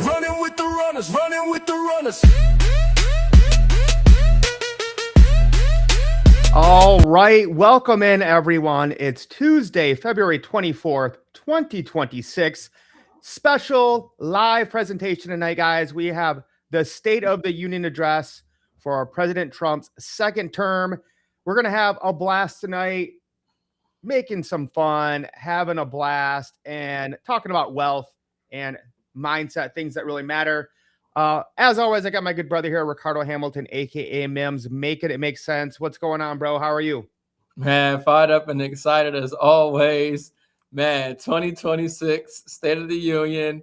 Running with the runners, running with the runners. All right, welcome in everyone. It's Tuesday, February 24th, 2026. Special live presentation tonight, guys. We have the State of the Union address for President Trump's second term. We're going to have a blast tonight, making some fun, having a blast, and talking about wealth and mindset, things that really matter. As always, I got my good brother here, Ricardo Hamilton, aka M.I.M.S, making it make sense. What's going on, bro? How are you? Man, fired up and excited as always. Man, 2026 State of the Union.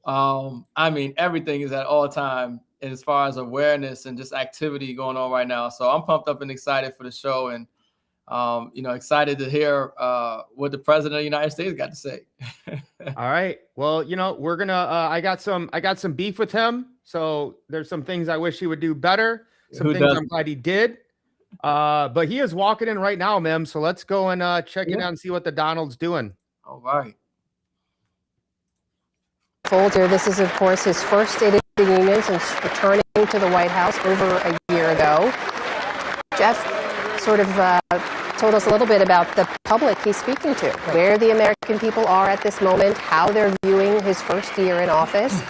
I mean, everything is at all time as far as awareness and just activity going on right now. So I'm pumped up and excited for the show, and excited to hear what the President of the United States got to say. All right. Well, we're gonna. I got some beef with him. So there's some things I wish he would do better. Some things I'm glad he did. But he is walking in right now, Mem. So let's go and check it out and see what the Donald's doing. All right. Folder. This is, of course, his first State of the Union since returning to the White House over a year ago. Jeff sort of told us a little bit about the public he's speaking to, where the American people are at this moment, how they're viewing his first year in office.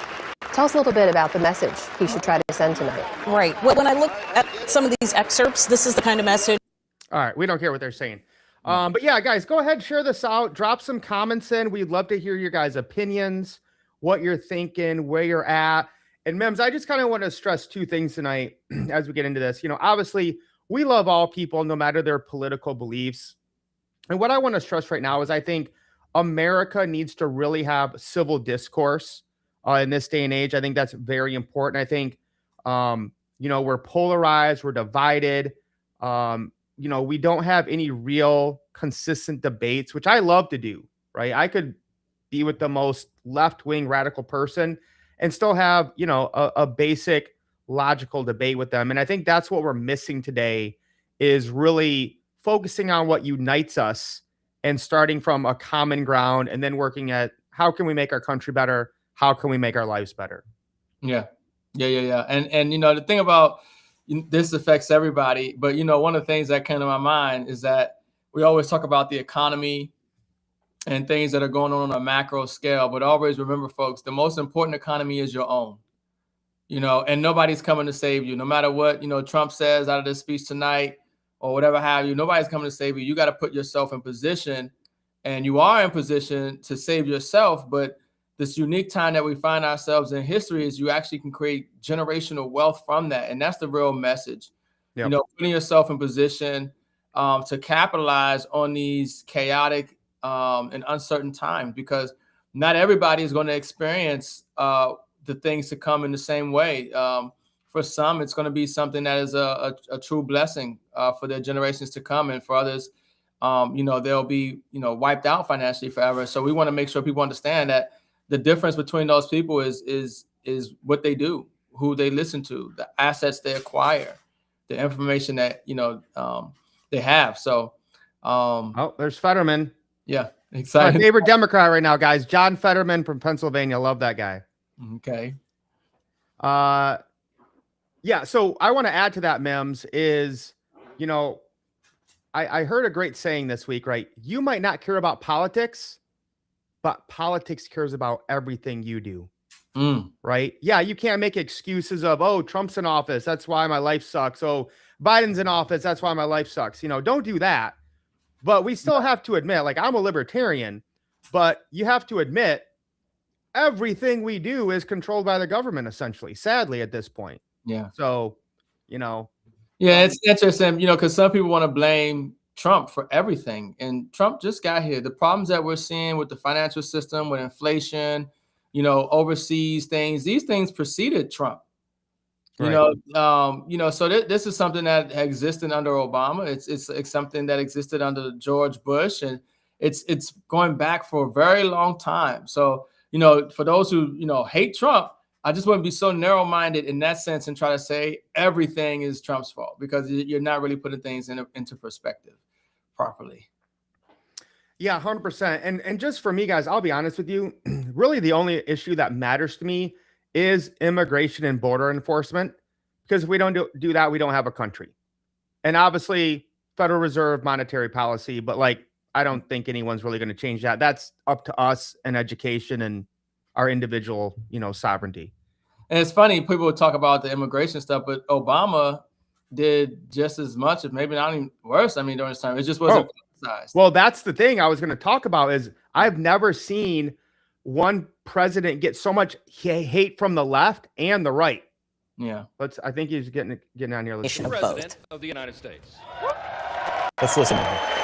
Tell us a little bit about the message he should try to send tonight. Right. Well, when I look at some of these excerpts, this is the kind of message. All right. We don't care what they're saying. But yeah, guys, go ahead, share this out, drop some comments in. We'd love to hear your guys' opinions, what you're thinking, where you're at. And Mems, I just kind of want to stress two things tonight as we get into this. Obviously, we love all people, no matter their political beliefs. And what I want to stress right now is I think America needs to really have civil discourse in this day and age. I think that's very important. I think, we're polarized, we're divided. We don't have any real consistent debates, which I love to do, right? I could be with the most left-wing radical person and still have, a basic logical debate with them. And I think that's what we're missing today, is really focusing on what unites us and starting from a common ground and then working at how can we make our country better? How can we make our lives better? Yeah. And the thing about this affects everybody, but one of the things that came to my mind is that we always talk about the economy and things that are going on a macro scale, but always remember, folks, the most important economy is your own. And nobody's coming to save you. No matter what, Trump says out of this speech tonight or whatever have you, nobody's coming to save you. You got to put yourself in position, and you are in position to save yourself. But this unique time that we find ourselves in history is you actually can create generational wealth from that. And that's the real message. Yep. Putting yourself in position to capitalize on these chaotic and uncertain times, because not everybody is going to experience the things to come in the same way. For some, it's going to be something that is a true blessing for their generations to come. And for others, they'll be, wiped out financially forever. So we want to make sure people understand that the difference between those people is what they do, who they listen to, the assets they acquire, the information that, they have. So, there's Fetterman. Yeah. Excited. My favorite Democrat right now, guys, John Fetterman from Pennsylvania. Love that guy. Okay. Yeah. So I want to add to that, Mems, is, I heard a great saying this week, right? You might not care about politics, but politics cares about everything you do. Right? Yeah. You can't make excuses of, oh, Trump's in office, that's why my life sucks. Oh, Biden's in office, that's why my life sucks. Don't do that. But we still have to admit, like, I'm a libertarian, but you have to admit everything we do is controlled by the government, essentially, sadly, at this point. Yeah. So, Yeah, it's interesting, because some people want to blame Trump for everything. And Trump just got here. The problems that we're seeing with the financial system, with inflation, overseas things, these things preceded Trump. Right. So this is something that existed under Obama. It's something that existed under George Bush, and it's going back for a very long time. So, for those who, hate Trump, I just wouldn't be so narrow-minded in that sense and try to say everything is Trump's fault, because you're not really putting things into perspective properly. Yeah, 100%. And just for me, guys, I'll be honest with you, really the only issue that matters to me is immigration and border enforcement. Because if we don't do that, we don't have a country. And obviously, Federal Reserve monetary policy, but like, I don't think anyone's really going to change that. That's up to us and education and our individual, sovereignty. And it's funny, people would talk about the immigration stuff, but Obama did just as much, if maybe not even worse. I mean, during his time, it just wasn't emphasized. Well, that's the thing I was going to talk about is I've never seen one president get so much hate from the left and the right. Yeah. I think he's getting on here. Let's President of the United States. Let's listen to him.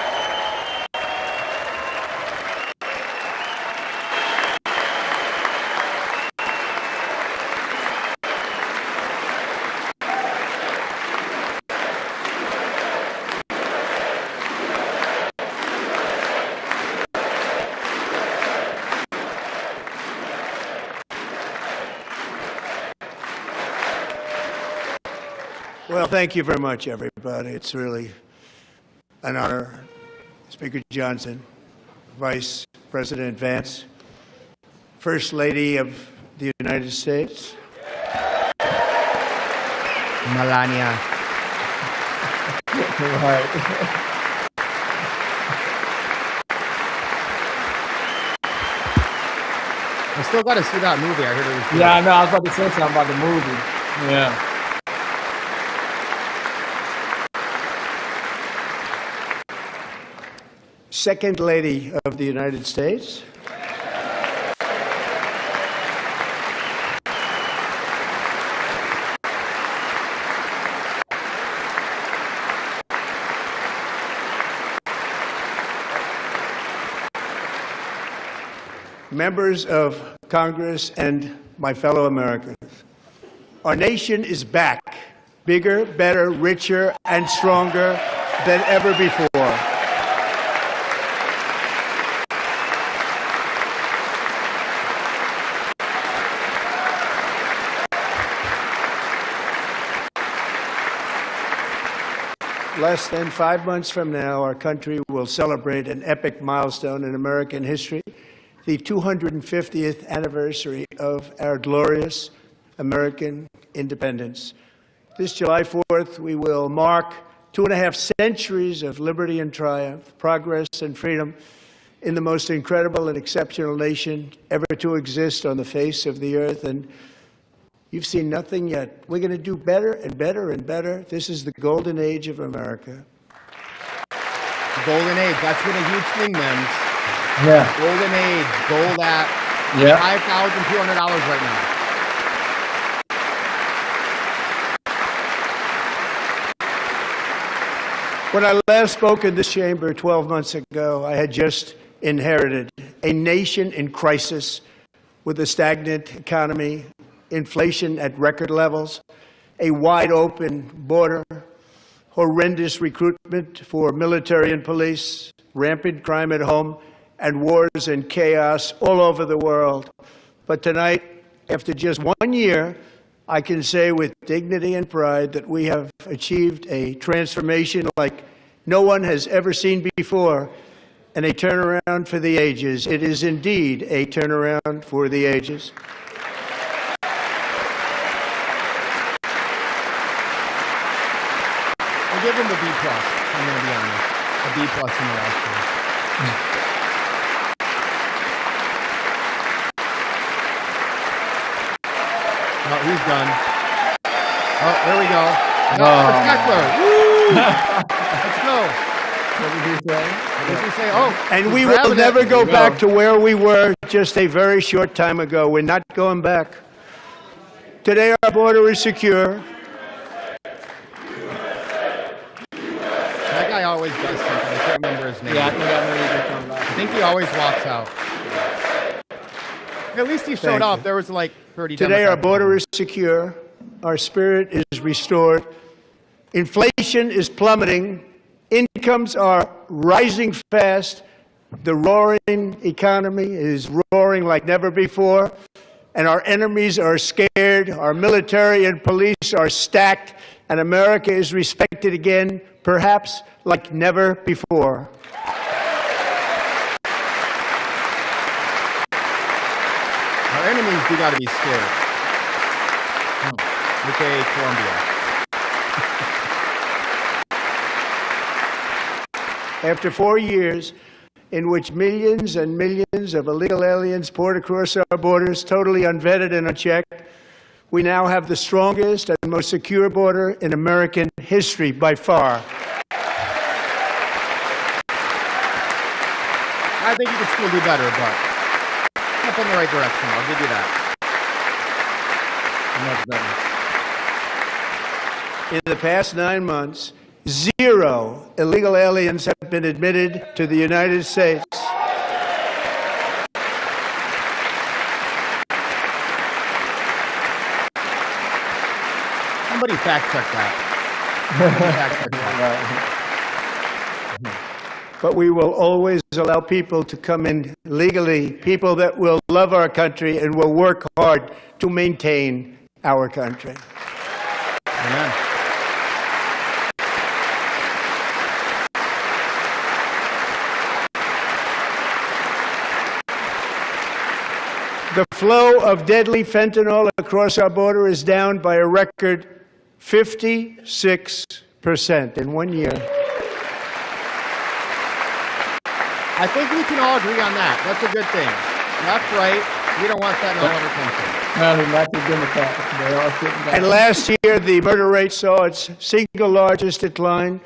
Well, thank you very much, everybody. It's really an honor. Speaker Johnson, Vice President Vance, First Lady of the United States, Melania. Right. I still got to see that movie. I heard it was good. Yeah, I know. I was about to say something about the movie. Yeah. Second Lady of the United States, members of Congress, and my fellow Americans. Our nation is back, bigger, better, richer, and stronger than ever before. Less than 5 months from now, our country will celebrate an epic milestone in American history, the 250th anniversary of our glorious American independence. This July 4th, we will mark 2.5 centuries of liberty and triumph, progress and freedom in the most incredible and exceptional nation ever to exist on the face of the earth. And you've seen nothing yet. We're going to do better and better and better. This is the golden age of America. The golden age. That's been a huge thing, man. Yeah. Golden age. Gold at $5,200 right now. When I last spoke in this chamber 12 months ago, I had just inherited a nation in crisis with a stagnant economy, inflation at record levels, a wide open border, horrendous recruitment for military and police, rampant crime at home, and wars and chaos all over the world. But tonight, after just 1 year, I can say with dignity and pride that we have achieved a transformation like no one has ever seen before, and a turnaround for the ages. It is indeed a turnaround for the ages. I'll give him a B+. I'm going to be honest. A B+ in the last one. Oh, he's done. Oh, there we go. Woo! Let's go. What did he say? What did he say? Oh, And we grabbing will never it. go back to where we were just a very short time ago. We're not going back. Today our border is secure. That guy always does something. I can't remember his name. Yeah, I think I know you just come back. I think he always walks out. At least he showed Thank up. you. There was like 30 Today our Democrats. border is secure. Our spirit is restored. Inflation is plummeting. Incomes are rising fast. The roaring economy is roaring like never before. And our enemies are scared. Our military and police are stacked. And America is respected again, perhaps like never before. Our enemies do got to be scared. aka Colombia. After 4 years in which millions and millions of illegal aliens poured across our borders, totally unvetted and unchecked, we now have the strongest and most secure border in American history by far. I think you could still do better, but step in the right direction. I'll give you that. Much better. In the past 9 months, 0 illegal aliens have been admitted to the United States. Somebody fact check that. Somebody fact check that. But we will always allow people to come in legally, people that will love our country and will work hard to maintain our country. Amen. The flow of deadly fentanyl across our border is down by a record 56% in 1 year. I think we can all agree on that. That's a good thing. Left, right. We don't want that in all over country. Apparently not the Democrats. They're all sitting down. And last year, the murder rate saw its single largest decline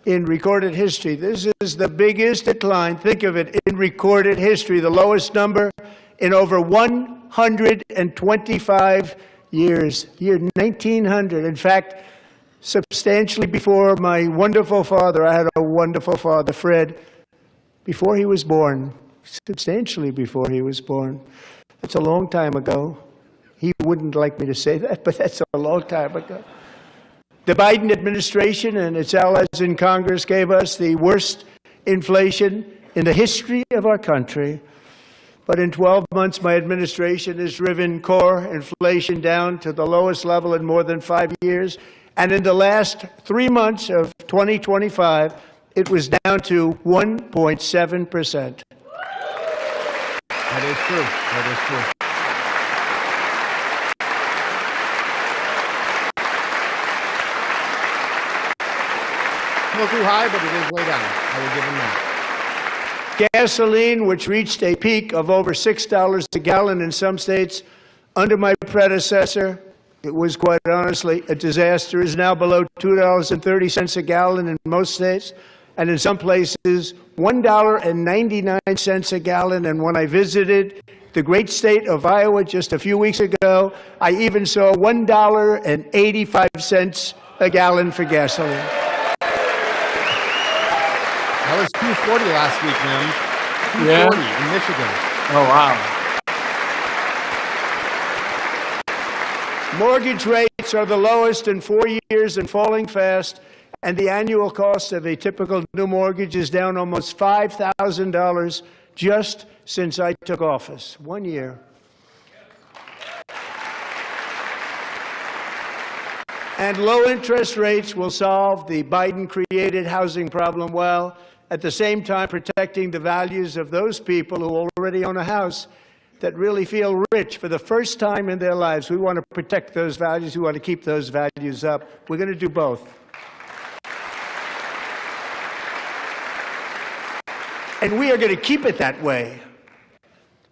in recorded history. This is the biggest decline, think of it, in recorded history, the lowest number in over 125 years. Year 1900. In fact, substantially before my wonderful father, I had a wonderful father, Fred, before he was born, substantially before he was born. That's a long time ago. He wouldn't like me to say that, but that's a long time ago. The Biden administration and its allies in Congress gave us the worst inflation in the history of our country. But in 12 months, my administration has driven core inflation down to the lowest level in more than 5 years. And in the last 3 months of 2025, it was down to 1.7%. That is true. That is true. Still too high, but it is way down. I will give him that. Gasoline, which reached a peak of over $6 a gallon in some states under my predecessor, it was quite honestly a disaster, is now below $2.30 a gallon in most states, and in some places $1.99 a gallon. And when I visited the great state of Iowa just a few weeks ago, I even saw $1.85 a gallon for gasoline. That was $2.40 last week, man. $2.40 in Michigan. Oh, wow. Mortgage rates are the lowest in 4 years and falling fast, and the annual cost of a typical new mortgage is down almost $5,000 just since I took office. 1 year. And low interest rates will solve the Biden-created housing problem well, at the same time protecting the values of those people who already own a house that really feel rich for the first time in their lives. We want to protect those values. We want to keep those values up. We're going to do both. And we are going to keep it that way.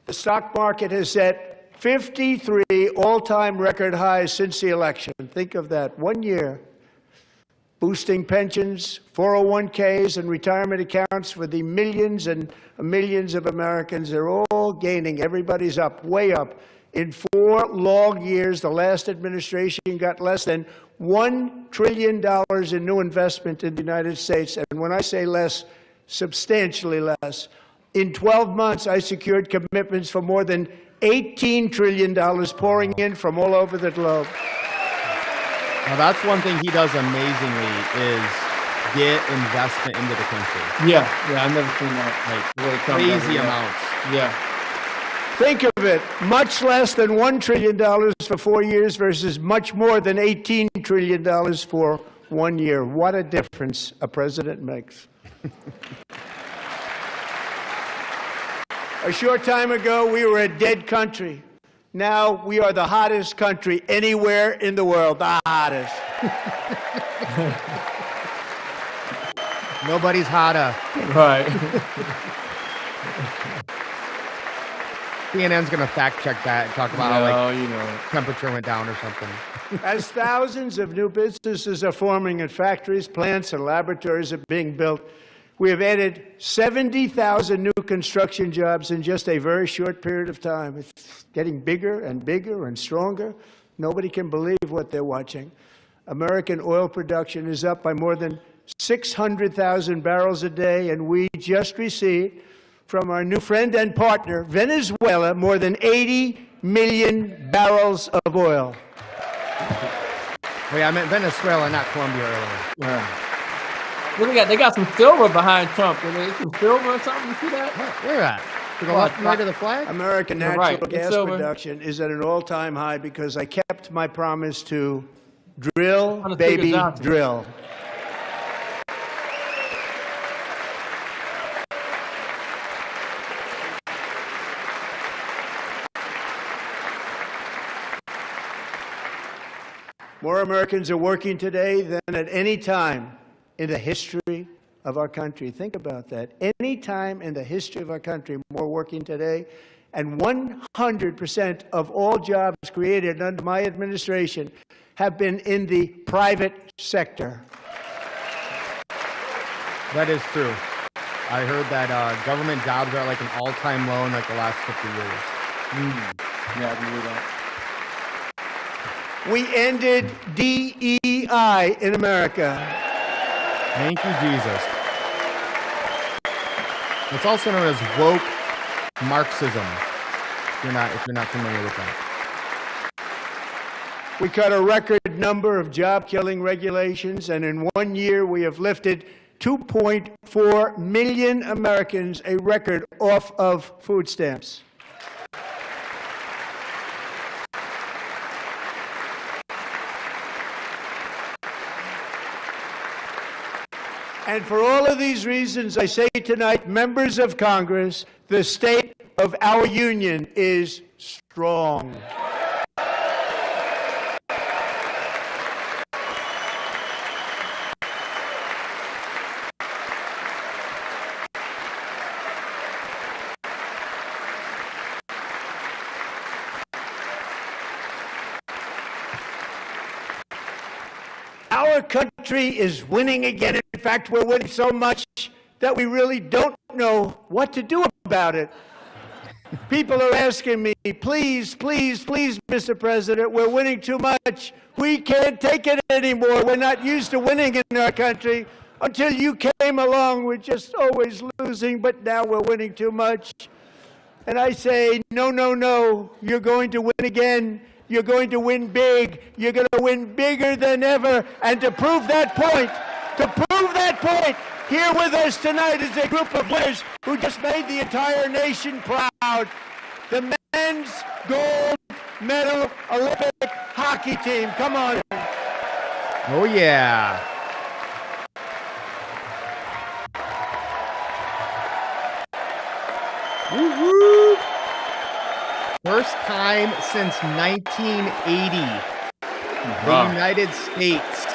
The stock market has set 53 all-time record highs since the election. Think of that, 1 year. Boosting pensions, 401ks, and retirement accounts for the millions and millions of Americans. They're all gaining. Everybody's up, way up. In 4 long years, the last administration got less than $1 trillion in new investment in the United States. And when I say less, substantially less. In 12 months, I secured commitments for more than $18 trillion pouring in from all over the globe. Now, that's one thing he does amazingly is get investment into the country. Yeah, I've never seen that. Like crazy amounts. Yeah. Think of it, much less than $1 trillion for 4 years versus much more than $18 trillion for 1 year. What a difference a president makes. A short time ago, we were a dead country. Now we are the hottest country anywhere in the world, the hottest. Nobody's hotter. Right. CNN's going to fact check that and talk about how like you know. temperature went down or something. As thousands of new businesses are forming in factories, plants, and laboratories are being built, we have added 70,000 new construction jobs in just a very short period of time. It's getting bigger and bigger and stronger. Nobody can believe what they're watching. American oil production is up by more than 600,000 barrels a day, and we just received from our new friend and partner, Venezuela, more than 80 million barrels of oil. Oh, yeah, I meant Venezuela, not Colombia earlier. Yeah. Well, they got some silver behind Trump. Some silver or something. You see that? Where at? To the left and right of the flag? American You're natural right. gas Silver. production is at an all-time high because I kept my promise to drill, On a baby, Figure Johnson. drill. More Americans are working today than at any time in the history of our country. Think about that. Any time in the history of our country, more working today. And 100% of all jobs created under my administration have been in the private sector. That is true. I heard that government jobs are like an all-time low in like the last 50 years. Yeah, I can do that. We ended DEI in America. Thank you, Jesus. It's also known as woke Marxism. If you're not familiar with that. We cut a record number of job-killing regulations, and in 1 year we have lifted 2.4 million Americans, a record, off of food stamps. And for all of these reasons, I say tonight, members of Congress, the state of our union is strong. Our country is winning again. In fact, we're winning so much that we really don't know what to do about it. People are asking me, please, please, please, Mr. President, we're winning too much. We can't take it anymore. We're not used to winning in our country. Until you came along, we're just always losing, but now we're winning too much. And I say, no, no, no, you're going to win again. You're going to win big. You're going to win bigger than ever. And to prove that point, here with us tonight is a group of winners who just made the entire nation proud. The men's gold medal Olympic hockey team. Come on. Oh, yeah. Woo-woo. First time since 1980, the United States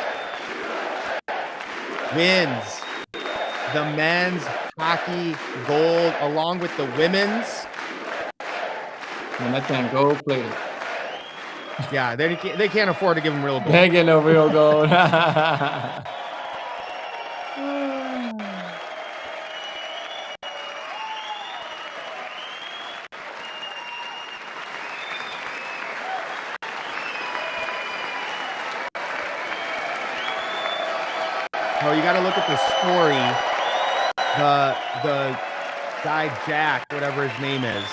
wins the men's hockey gold along with the women's. Man, that thing gold plated. Yeah, they can't afford to give them real gold. They ain't getting no real gold. Oh, you got to look at the story. The guy Jack, whatever his name is,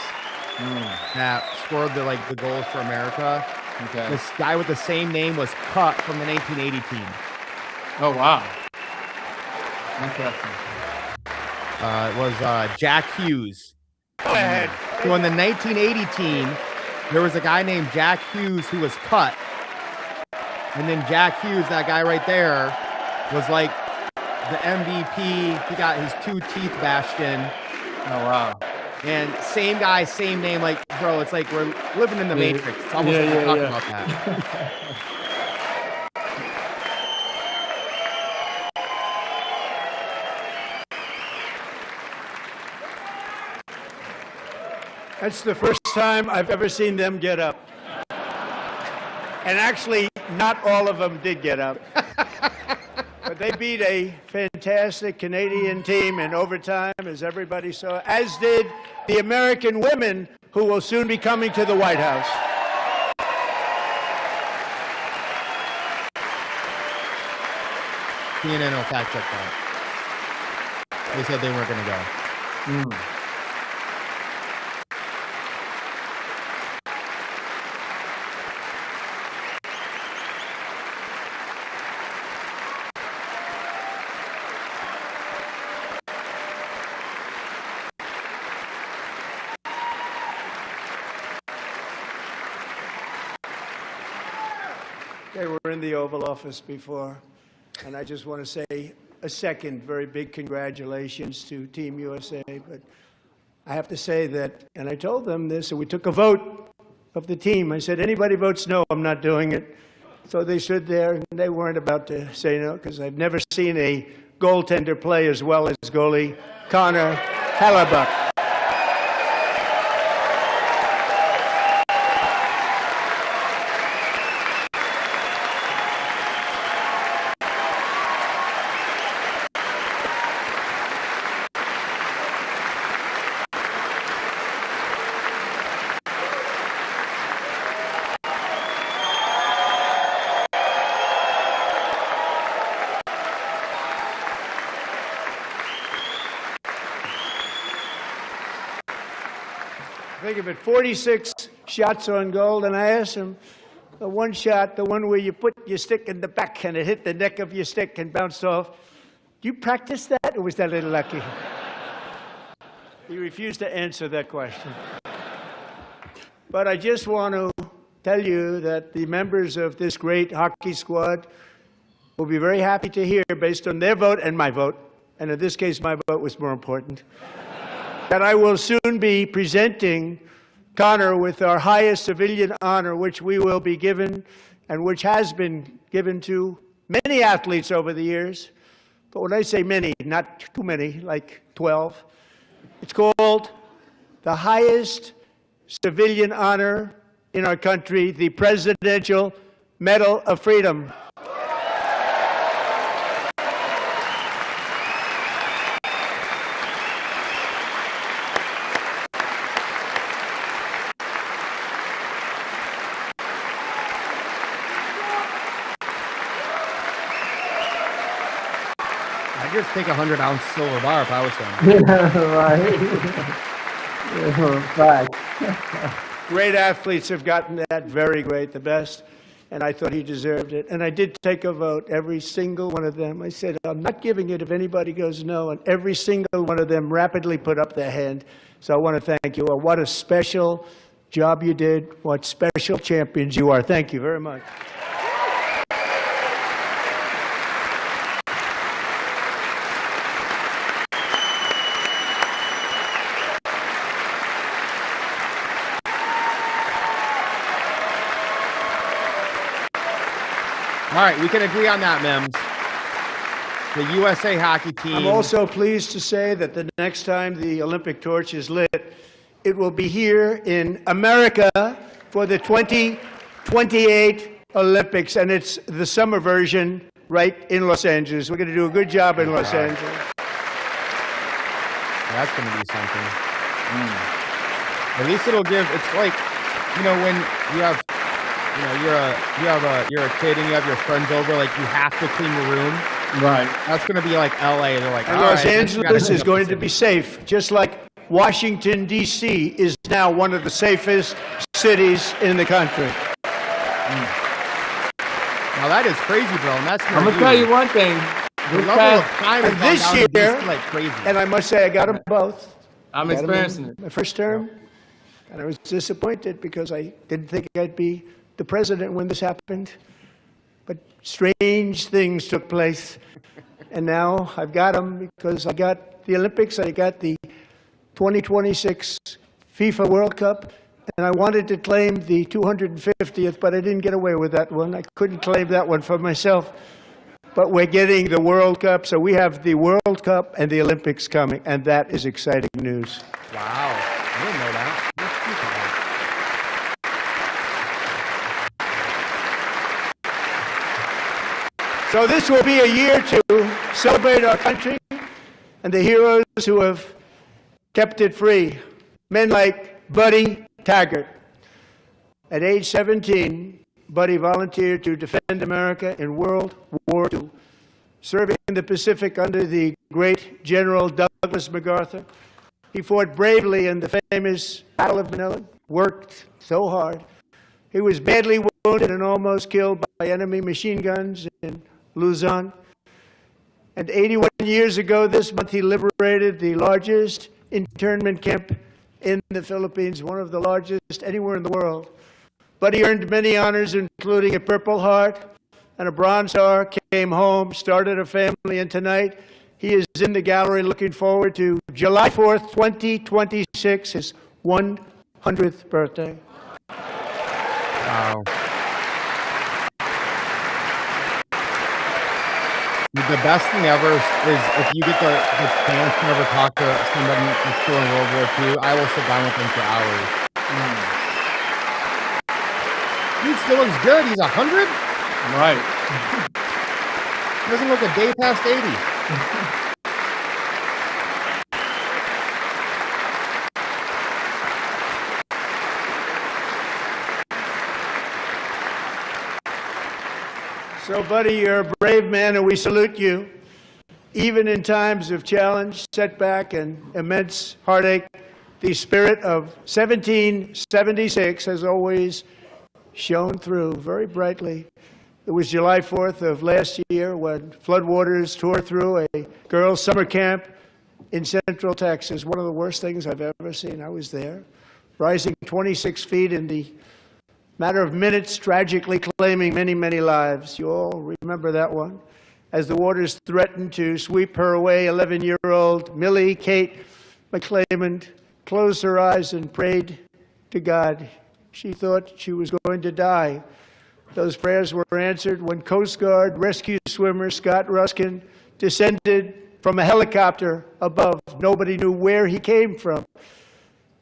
that scored the goals for America. Okay. This guy with the same name was cut from the 1980 team. Oh, wow. Interesting. It was Jack Hughes. Go ahead. So in the 1980 team, there was a guy named Jack Hughes who was cut. And then Jack Hughes, that guy right there, was like the MVP. He got his 2 teeth bashed in. Oh, wow. And same guy, same name, like bro, it's like we're living in the Matrix. It's almost like we're talking about that. That's the first time I've ever seen them get up. And actually, not all of them did get up. But they beat a fantastic Canadian team in overtime, as everybody saw, as did the American women who will soon be coming to the White House. CNN will fact check that. They said they weren't going to go. They were in the Oval Office before, and I just want to say a second very big congratulations to Team USA. But I have to say that, and I told them this, and we took a vote of the team. I said, anybody votes no, I'm not doing it. So they stood there, and they weren't about to say no, because I've never seen a goaltender play as well as goalie Connor Hellebuck. Think of it, 46 shots on goal, and I asked him, the one shot, the one where you put your stick in the back and it hit the neck of your stick and bounced off, do you practice that, or was that a little lucky? He refused to answer that question. But I just want to tell you that the members of this great hockey squad will be very happy to hear, based on their vote and my vote, and in this case my vote was more important, that I will soon be presenting Connor with our highest civilian honor, which we will be given, and which has been given to many athletes over the years. But when I say many, not too many, like 12, it's called the highest civilian honor in our country, the Presidential Medal of Freedom. I'd just take a 100-ounce silver bar if I was him. Right. Great athletes have gotten that, very great, the best, and I thought he deserved it. And I did take a vote, every single one of them. I said, I'm not giving it if anybody goes no, and every single one of them rapidly put up their hand. So I want to thank you. What a special job you did. What special champions you are. Thank you very much. All right, we can agree on that, M.I.M.S. The USA hockey team. I'm also pleased to say that the next time the Olympic torch is lit, it will be here in America for the 2028 Olympics, and it's the summer version right in Los Angeles. We're going to do a good job in Los Angeles. That's going to be something. At least it'll give. It's like, you know, when you have. You know, you're a kid and you have your friends over, like you have to clean your room. Right. That's going to be like LA. They're like, and Los Angeles is going to be safe, just like Washington, D.C. is now one of the safest cities in the country. Now that is crazy, bro. And that's I'm going to tell you one thing. The level of crime has gone this down year, in DC like crazy. And I must say, I got them both. I'm experiencing it. My first term, and I was disappointed because I didn't think I'd be the president when this happened, but strange things took place, and now I've got them because I got the Olympics, I got the 2026 FIFA World Cup, and I wanted to claim the 250th, but I didn't get away with that one. I couldn't claim that one for myself. But we're getting the World Cup, so we have the World Cup and the Olympics coming, and that is exciting news. Wow. I didn't know that. Let's keep that. So this will be a year to celebrate our country and the heroes who have kept it free. Men like Buddy Taggart. At age 17, Buddy volunteered to defend America in World War II, serving in the Pacific under the great General Douglas MacArthur. He fought bravely in the famous Battle of Manila, worked so hard. He was badly wounded and almost killed by enemy machine guns in Luzon. And 81 years ago this month, he liberated the largest internment camp in the Philippines, one of the largest anywhere in the world. But he earned many honors, including a Purple Heart and a Bronze Star, came home, started a family, and tonight he is in the gallery looking forward to July 4th, 2026, his 100th birthday. Wow. The best thing ever is if you get the chance to ever talk to somebody that's still in World War II, I will sit down with them for hours. Dude still looks good. He's 100? Right. He doesn't look a day past 80. So, Buddy, you're a brave man, and we salute you. Even in times of challenge, setback, and immense heartache, the spirit of 1776 has always shone through very brightly. It was July 4th of last year when floodwaters tore through a girls' summer camp in Central Texas. One of the worst things I've ever seen. I was there, rising 26 feet in the matter of minutes, tragically claiming many, many lives. You all remember that one. As the waters threatened to sweep her away, 11-year-old Millie Kate McClament closed her eyes and prayed to God. She thought she was going to die. Those prayers were answered when Coast Guard rescue swimmer Scott Ruskin descended from a helicopter above. Nobody knew where he came from.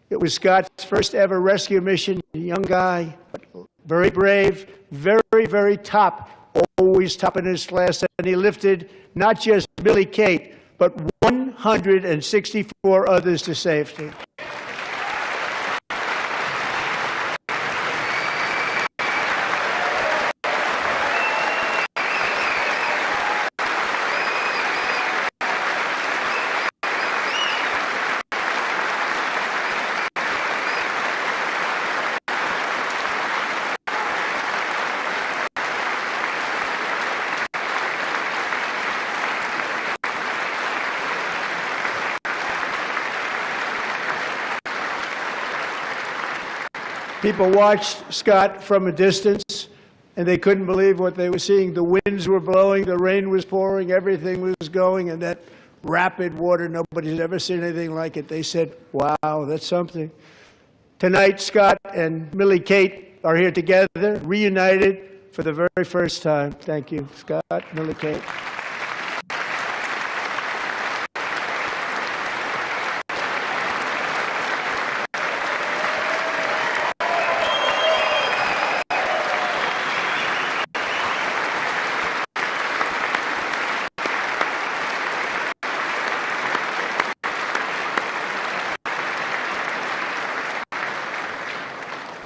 It was Scott's first ever rescue mission. A young guy, but very brave, very, very top, always top in his class. And he lifted not just Millie Kate, but 164 others to safety. People watched Scott from a distance, and they couldn't believe what they were seeing. The winds were blowing, the rain was pouring, everything was going, and that rapid water, nobody's ever seen anything like it. They said, wow, that's something. Tonight, Scott and Millie Kate are here together, reunited for the very first time. Thank you, Scott, Millie Kate.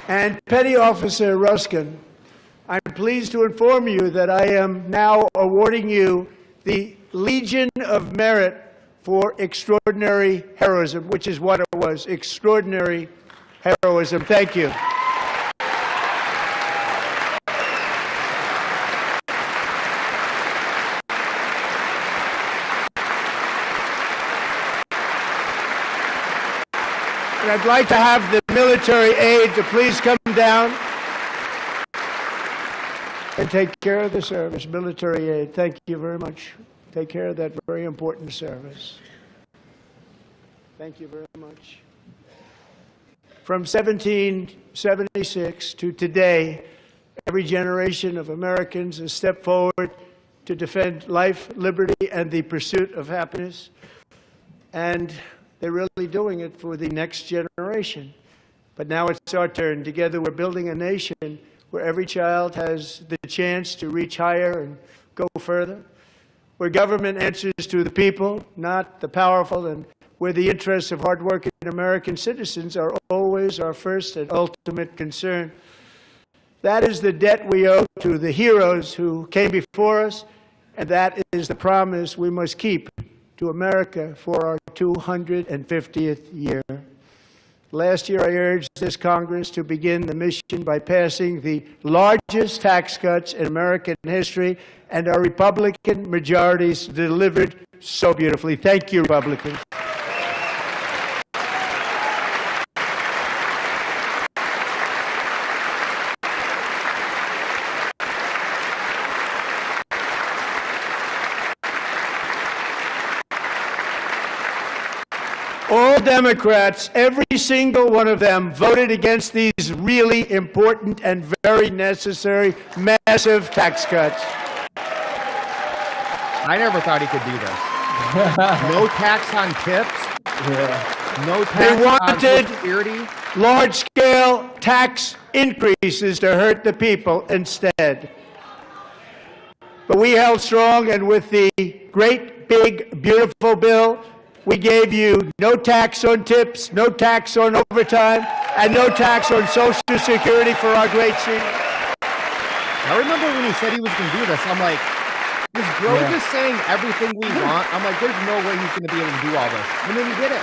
And Petty Officer Ruskin, I'm pleased to inform you that I am now awarding you the Legion of Merit for extraordinary heroism, which is what it was, extraordinary heroism. Thank you. And I'd like to have the military aide to please come down and take care of the service. Military aide, thank you very much. Take care of that very important service. Thank you very much. From 1776 to today, every generation of Americans has stepped forward to defend life, liberty, and the pursuit of happiness. And they're really doing it for the next generation. But now it's our turn. Together, we're building a nation where every child has the chance to reach higher and go further, where government answers to the people, not the powerful, and where the interests of hardworking American citizens are always our first and ultimate concern. That is the debt we owe to the heroes who came before us, and that is the promise we must keep to America for our 250th year. Last year, I urged this Congress to begin the mission by passing the largest tax cuts in American history, and our Republican majorities delivered so beautifully. Thank you, Republicans. All Democrats, every single one of them, voted against these really important and very necessary, massive tax cuts. I never thought he could do this. No tax on tips. Yeah. No They tax on wanted Social Security. large-scale tax increases to hurt the people instead. But we held strong, and with the great, big, beautiful bill, we gave you no tax on tips, no tax on overtime, and no tax on Social Security for our great seniors. I remember when he said he was going to do this, I'm like, is bro just saying everything we want? I'm like, there's no way he's going to be able to do all this. And then he did it.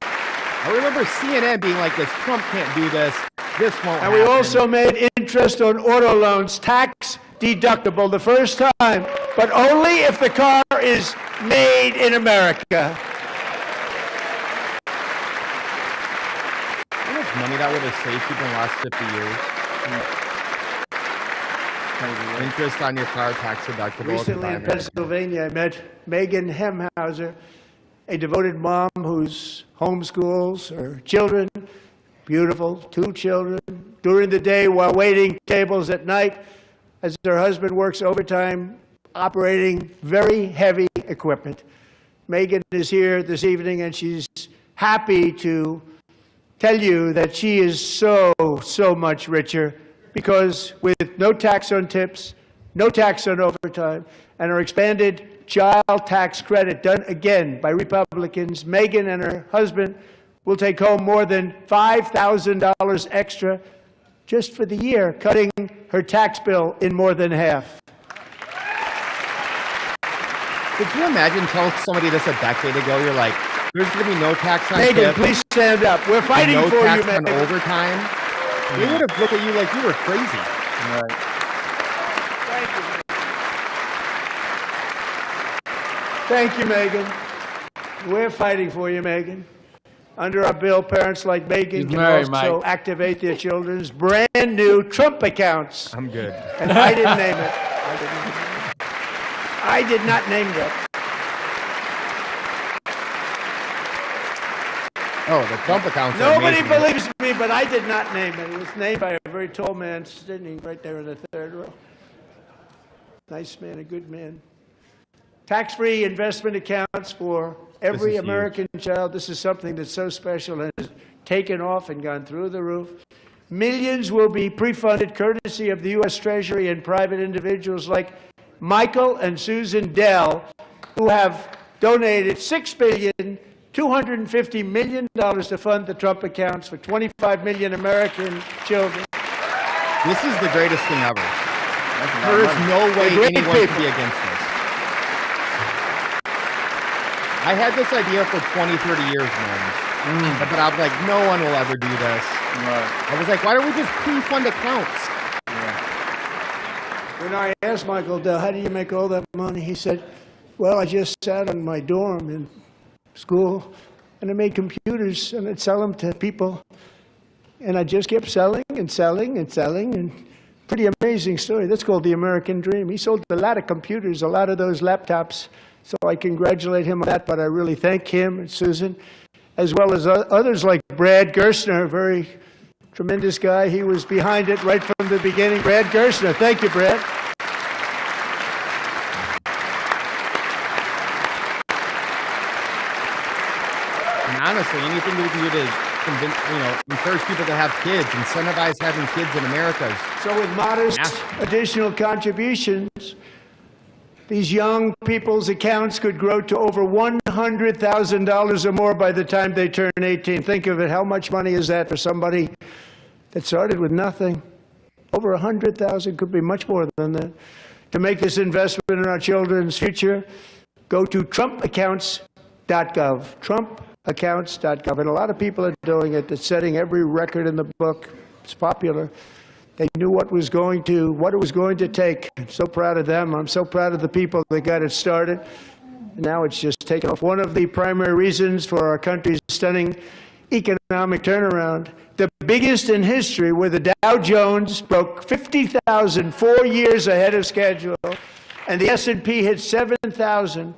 I remember CNN being like this, Trump can't do this, this won't And happen. we also made interest on auto loans tax deductible the first time, but only if the car is made in America. How much money that would have saved people in the last 50 years? Interest on your car, tax deductible. Recently in Pennsylvania, I met Megan Hemhauser, a devoted mom who's homeschools her children, beautiful, 2 children, during the day while waiting tables at night as her husband works overtime operating very heavy equipment. Megan is here this evening, and she's happy to tell you that she is so much richer because with no tax on tips, no tax on overtime, and her expanded child tax credit done again by Republicans, Megan and her husband will take home more than $5,000 extra just for the year, cutting her tax bill in more than half. Could you imagine telling somebody this a decade ago? You're like, there's going to be no tax on Megan, tips, please stand up. We're fighting no for you, tax on Megan. overtime. They would have looked at you like you were crazy. Right. Thank you, Megan. We're fighting for you, Megan. Under our bill, parents like Megan He's can married, also Mike. activate their children's brand new Trump accounts. I'm good. And I didn't name it. I did not name that. Oh, the Trump accounts are Nobody amazing. believes me, but I did not name it. It was named by a very tall man sitting right there in the third row. Nice man, a good man. Tax-free investment accounts for every American child. This is something that's so special and has taken off and gone through the roof. Millions will be pre-funded courtesy of the U.S. Treasury and private individuals like Michael and Susan Dell, who have donated $6.25 billion to fund the Trump accounts for 25 million American children. This is the greatest thing ever. There is no way great anyone could people. be against this. I had this idea for 20, 30 years, man. But I was like, no one will ever do this. Right. I was like, why don't we just pre-fund accounts? When I asked Michael Dell, how do you make all that money? He said, well, I just sat in my dorm in school, and I made computers, and I'd sell them to people. And I just kept selling and selling and selling, and pretty amazing story. That's called the American dream. He sold a lot of computers, a lot of those laptops, so I congratulate him on that, but I really thank him and Susan. as well as others like Brad Gerstner, a very tremendous guy. He was behind it right from the beginning. Brad Gerstner. Thank you, Brad. And honestly, anything we can do to convince, encourage people to have kids, incentivize having kids in America. So with modest additional contributions, these young people's accounts could grow to over $100,000 or more by the time they turn 18. Think of it. How much money is that for somebody that started with nothing? Over 100,000, could be much more than that. To make this investment in our children's future, go to TrumpAccounts.gov. TrumpAccounts.gov. And a lot of people are doing it. They're setting every record in the book. It's popular. They knew what it was going to take. I'm so proud of them. I'm so proud of the people that got it started. And now it's just taken off. One of the primary reasons for our country's stunning economic turnaround, the biggest in history, where the Dow Jones broke 50,000 4 years ahead of schedule, and the S&P hit 7,000,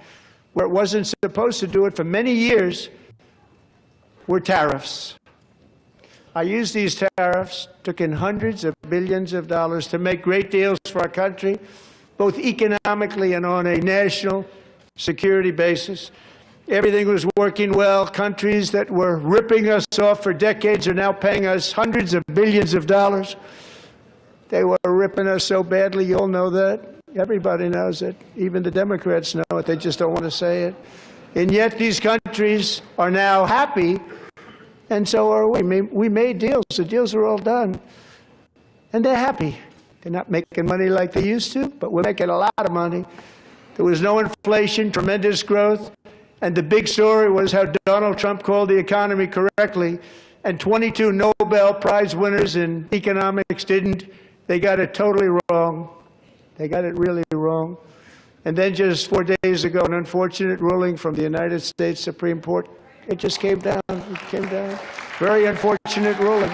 where it wasn't supposed to do it for many years, were tariffs. I used these tariffs, took in hundreds of billions of dollars to make great deals for our country, both economically and on a national security basis. Everything was working well. Countries that were ripping us off for decades are now paying us hundreds of billions of dollars. They were ripping us so badly, you all know that. Everybody knows it. Even the Democrats know it. They just don't want to say it. And yet these countries are now happy, and so are we. We made deals. The deals are all done. And they're happy. They're not making money like they used to, but we're making a lot of money. There was no inflation, tremendous growth. And the big story was how Donald Trump called the economy correctly, and 22 Nobel Prize winners in economics didn't. They got it totally wrong. They got it really wrong. And then just 4 days ago, an unfortunate ruling from the United States Supreme Court. It just came down. It came down. Very unfortunate ruling.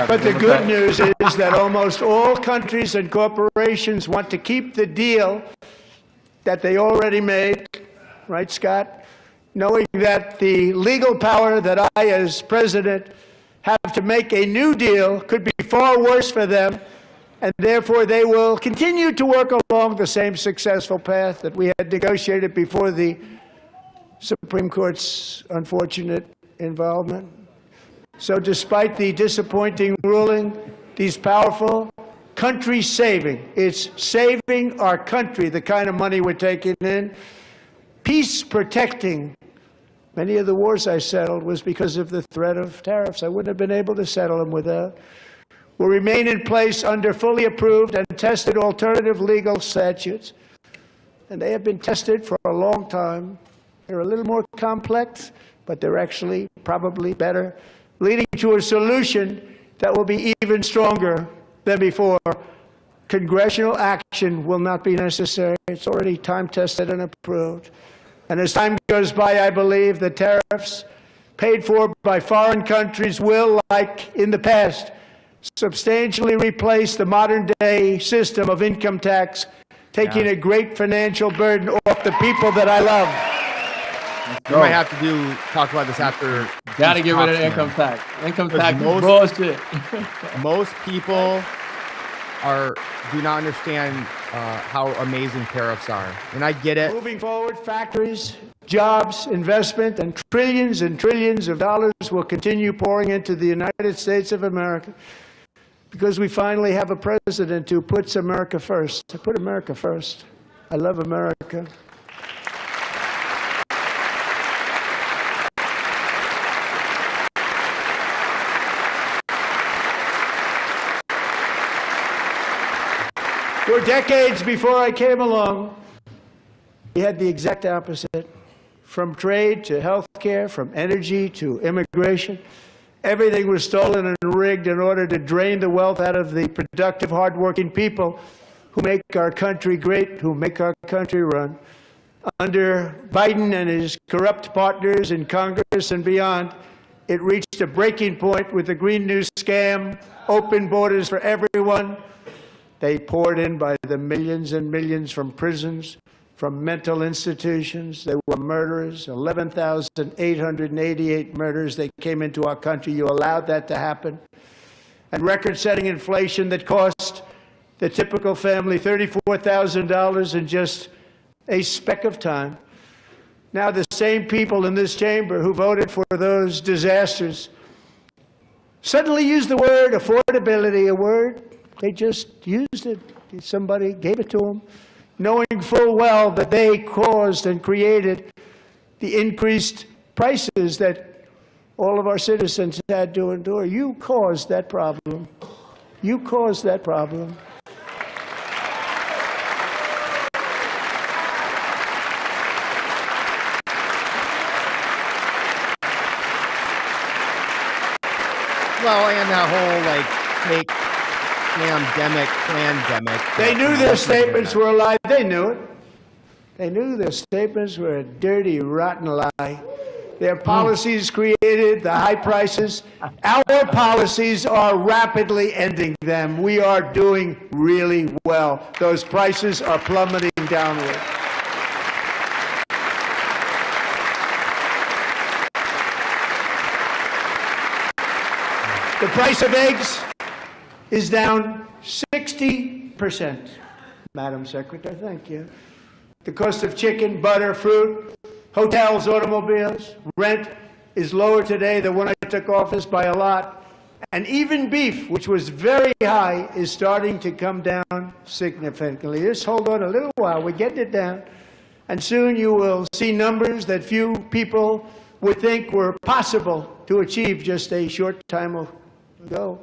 But the good news is that almost all countries and corporations want to keep the deal that they already made, right, Scott? Knowing that the legal power that I, as president, have to make a new deal could be far worse for them, and therefore they will continue to work along the same successful path that we had negotiated before the Supreme Court's unfortunate involvement. So despite the disappointing ruling, these powerful country-saving, it's saving our country, the kind of money we're taking in, peace-protecting. Many of the wars I settled was because of the threat of tariffs. I wouldn't have been able to settle them without. Will remain in place under fully approved and tested alternative legal statutes. And they have been tested for a long time. They're a little more complex, but they're actually probably better, leading to a solution that will be even stronger than before. Congressional action will not be necessary. It's already time-tested and approved. And as time goes by, I believe the tariffs paid for by foreign countries will, like in the past, substantially replace the modern-day system of income tax, taking a great financial burden off the people that I love. We might have to talk about this after. Got to get rid of income tax. Income tax is bullshit. Most people do not understand how amazing tariffs are, and I get it. Moving forward, factories, jobs, investment, and trillions of dollars will continue pouring into the United States of America because we finally have a president who puts America first. I put America first. I love America. For decades before I came along, we had the exact opposite. From trade to health care, from energy to immigration, everything was stolen and rigged in order to drain the wealth out of the productive, hardworking people who make our country great, who make our country run. Under Biden and his corrupt partners in Congress and beyond, it reached a breaking point with the Green New scam, open borders for everyone. They poured in by the millions and millions from prisons, from mental institutions. They were murderers, 11,888 murders. They came into our country. You allowed that to happen. And record-setting inflation that cost the typical family $34,000 in just a speck of time. Now the same people in this chamber who voted for those disasters suddenly used the word affordability, a word, they just used it. Somebody gave it to them, knowing full well that they caused and created the increased prices that all of our citizens had to endure. You caused that problem. You caused that problem. Well, and that whole like fake pandemic. They knew their statements were a lie. They knew it. They knew their statements were a dirty, rotten lie. Their policies created the high prices. Our policies are rapidly ending them. We are doing really well. Those prices are plummeting downward. The price of eggs is down 60%. Madam Secretary, thank you. The cost of chicken, butter, fruit, hotels, automobiles, rent is lower today than when I took office by a lot. And even beef, which was very high, is starting to come down significantly. Just hold on a little while. We're getting it down. And soon you will see numbers that few people would think were possible to achieve just a short time ago.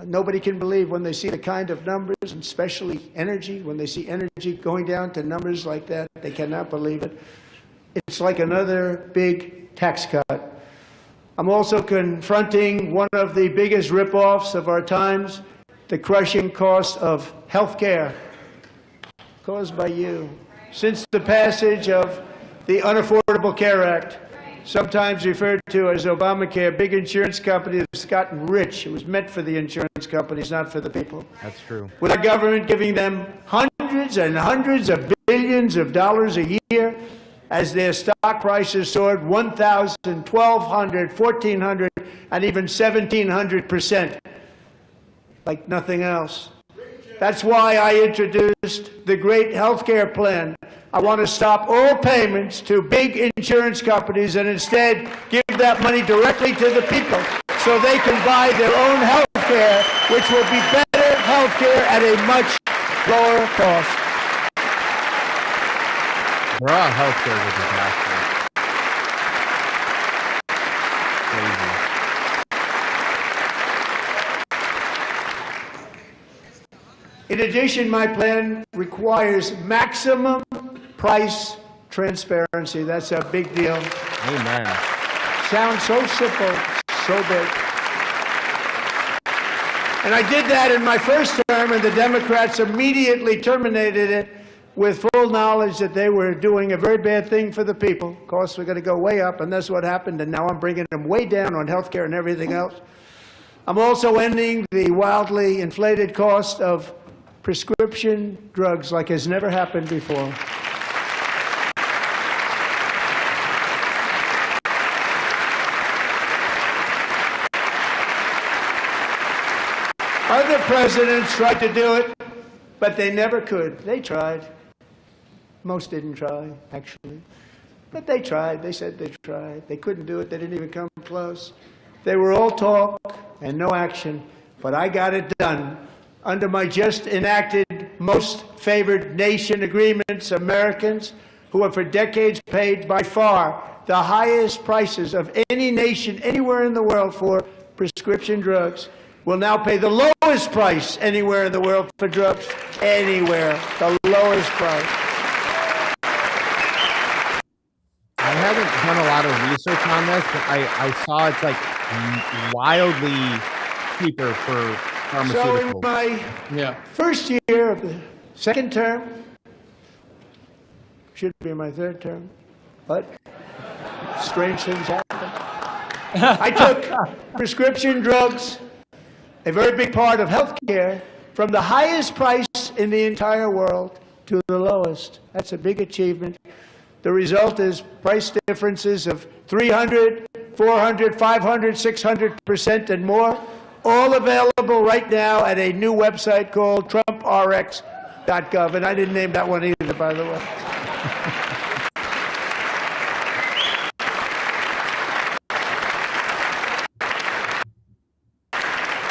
Nobody can believe when they see the kind of numbers, and especially energy, when they see energy going down to numbers like that, they cannot believe it. It's like another big tax cut. I'm also confronting one of the biggest ripoffs of our times, the crushing cost of health care caused by you. Since the passage of the Unaffordable Care Act, sometimes referred to as Obamacare, big insurance company has gotten rich. It was meant for the insurance companies, not for the people. That's true. With our government giving them hundreds and hundreds of billions of dollars a year as their stock prices soared 1,000, 1,200, 1,400, and even 1,700%, like nothing else. That's why I introduced the great health care plan. I want to stop all payments to big insurance companies and instead give that money directly to the people so they can buy their own health care, which will be better health care at a much lower cost. Raw health care is a disaster. Crazy. In addition, my plan requires maximum price transparency. That's a big deal. Amen. Sounds so simple, so big. And I did that in my first term, and the Democrats immediately terminated it with full knowledge that they were doing a very bad thing for the people. Costs were going to go way up, and that's what happened, and now I'm bringing them way down on health care and everything else. I'm also ending the wildly inflated cost of prescription drugs like has never happened before. Other presidents tried to do it, but they never could. They tried. Most didn't try, actually. But they tried. They said they tried. They couldn't do it. They didn't even come close. They were all talk and no action. But I got it done. Under my just enacted most favored nation agreements, Americans who have for decades paid by far the highest prices of any nation anywhere in the world for prescription drugs will now pay the lowest price anywhere in the world for drugs. Anywhere. The lowest price. I haven't done a lot of research on this, but I saw it's like wildly cheaper for pharmaceuticals. So in my first year of the second term, should be my third term, but strange things happen. I took prescription drugs, a very big part of health care, from the highest price in the entire world to the lowest. That's a big achievement. The result is price differences of 300, 400, 500, 600% and more, all available right now at a new website called TrumpRx.gov. And I didn't name that one either, by the way.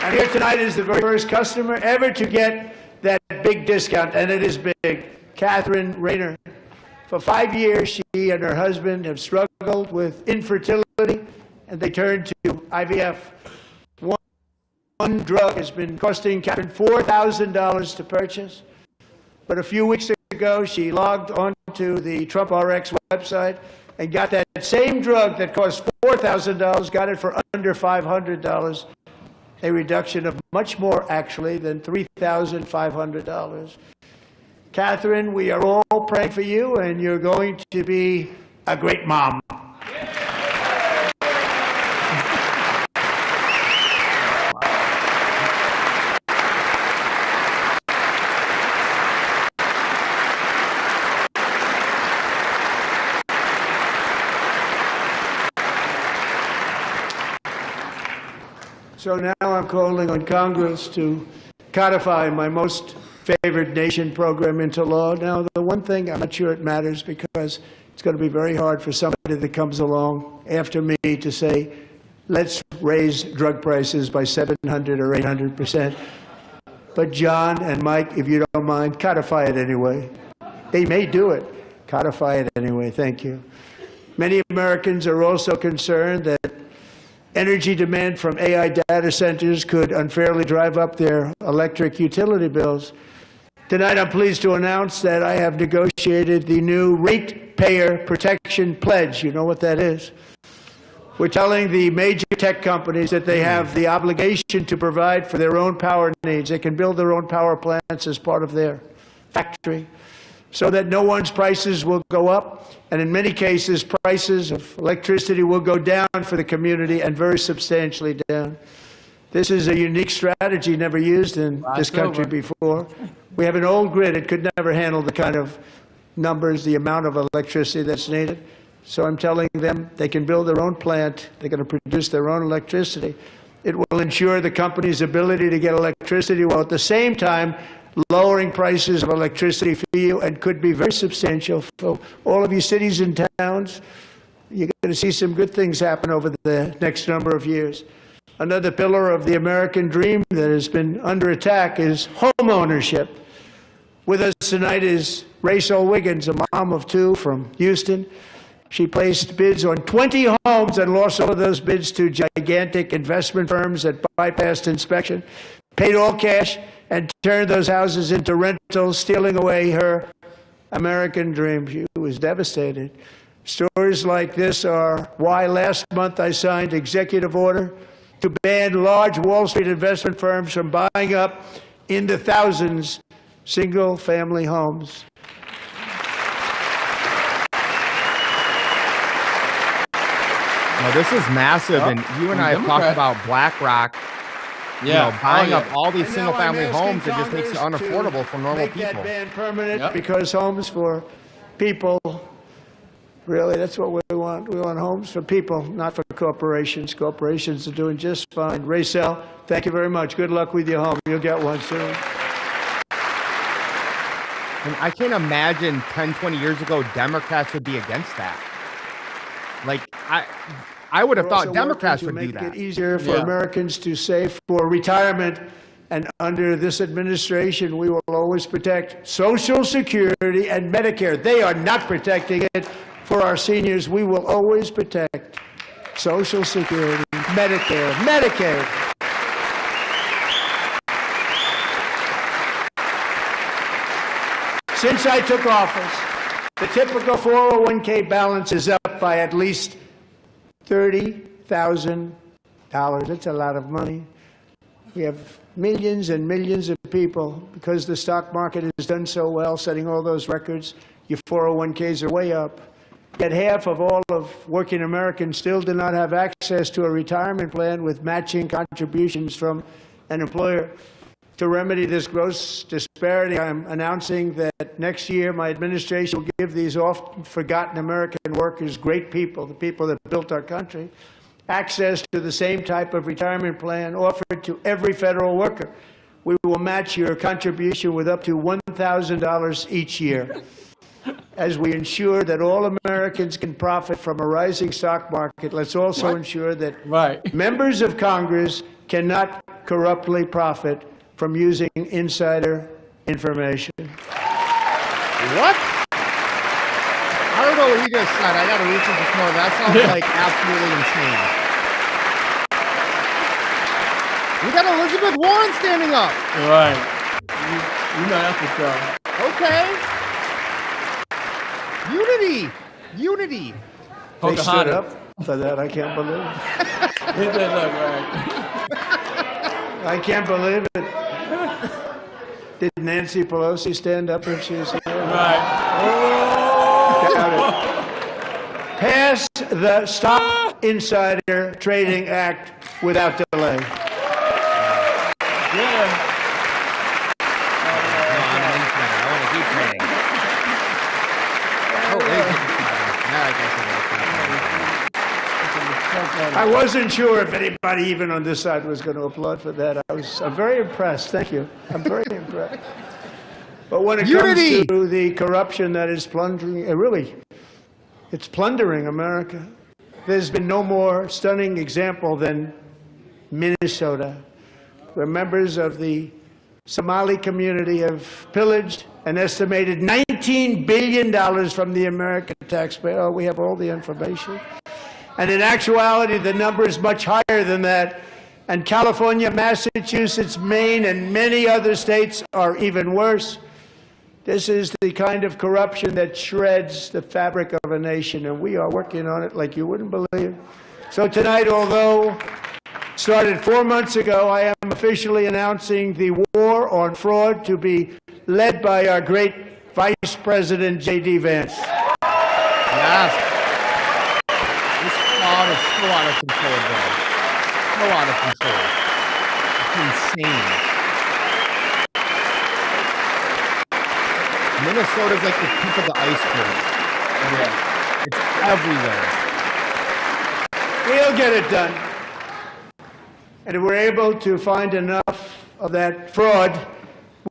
And here tonight is the very first customer ever to get that big discount, and it is big. Catherine Rayner. For 5 years, she and her husband have struggled with infertility, and they turned to IVF. One drug has been costing Catherine $4,000 to purchase, but a few weeks ago, she logged onto the Trump RX website and got that same drug that cost $4,000, got it for under $500, a reduction of much more, actually, than $3,500. Catherine, we are all praying for you, and you're going to be a great mom. So now I'm calling on Congress to codify my most favored nation program into law. Now, the one thing, I'm not sure it matters because it's going to be very hard for somebody that comes along after me to say, let's raise drug prices by 700 or 800%. But John and Mike, if you don't mind, codify it anyway. They may do it. Codify it anyway. Thank you. Many Americans are also concerned that energy demand from AI data centers could unfairly drive up their electric utility bills. Tonight, I'm pleased to announce that I have negotiated the new Ratepayer Protection Pledge. You know what that is? We're telling the major tech companies that they have the obligation to provide for their own power needs. They can build their own power plants as part of their factory so that no one's prices will go up. And in many cases, prices of electricity will go down for the community, and very substantially down. This is a unique strategy never used in this country before. We have an old grid. It could never handle the kind of numbers, the amount of electricity that's needed. So I'm telling them they can build their own plant. They're going to produce their own electricity. It will ensure the company's ability to get electricity while at the same time lowering prices of electricity for you, and could be very substantial for all of you cities and towns. You're going to see some good things happen over the next number of years. Another pillar of the American dream that has been under attack is home ownership. With us tonight is Rachel Wiggins, a mom of two from Houston. She placed bids on 20 homes and lost all of those bids to gigantic investment firms that bypassed inspection, paid all cash, and turned those houses into rentals, stealing away her American dream. She was devastated. Stories like this are why last month I signed executive order to ban large Wall Street investment firms from buying up in the thousands single-family homes. Now, this is massive, and you and I have talked about BlackRock. Buying up all these single-family homes, it just makes it unaffordable for normal people. Make that ban permanent, because homes for people, really, that's what we want. We want homes for people, not for corporations. Corporations are doing just fine. Racel, thank you very much. Good luck with your home. You'll get one soon. And I can't imagine 10, 20 years ago, Democrats would be against that. Like, I would have thought Democrats would do that. Make it easier for Americans to save for retirement. And under this administration, we will always protect Social Security and Medicare. They are not protecting it for our seniors. We will always protect Social Security, Medicare, Medicaid. Since I took office, the typical 401k balance is up by at least $30,000. That's a lot of money. We have millions and millions of people, because the stock market has done so well, setting all those records, your 401ks are way up. Yet half of all of working Americans still do not have access to a retirement plan with matching contributions from an employer. To remedy this gross disparity, I'm announcing that next year my administration will give these often forgotten American workers, great people, the people that built our country, access to the same type of retirement plan offered to every federal worker. We will match your contribution with up to $1,000 each year as we ensure that all Americans can profit from a rising stock market. Let's also ensure that members of Congress cannot corruptly profit from using insider information. What? I don't know what he just said. I got to listen to more. That sounds like absolutely insane. We got Elizabeth Warren standing up. Right. You know that's for sure. Okay. Unity. They stood up for that. I can't believe it. Hit that look, right. I can't believe it. Did Nancy Pelosi stand up when she was here? Right. Got it. Pass the Stop Insider Trading Act without delay. Yeah. I wasn't sure if anybody even on this side was going to applaud for that. I'm very impressed. Thank you. I'm very impressed. But when it comes to the corruption that is plundering, it's plundering America. There's been no more stunning example than Minnesota, where members of the Somali community have pillaged an estimated $19 billion from the American taxpayer. Oh, we have all the information. And in actuality, the number is much higher than that. And California, Massachusetts, Maine, and many other states are even worse. This is the kind of corruption that shreds the fabric of a nation, and we are working on it like you wouldn't believe. So tonight, although started 4 months ago, I am officially announcing the war on fraud to be led by our great Vice President J.D. Vance. Yes. It's so out of control, bro. So out of control. It's insane. Minnesota's like the tip of the iceberg. Yeah. It's everywhere. We'll get it done. And if we're able to find enough of that fraud,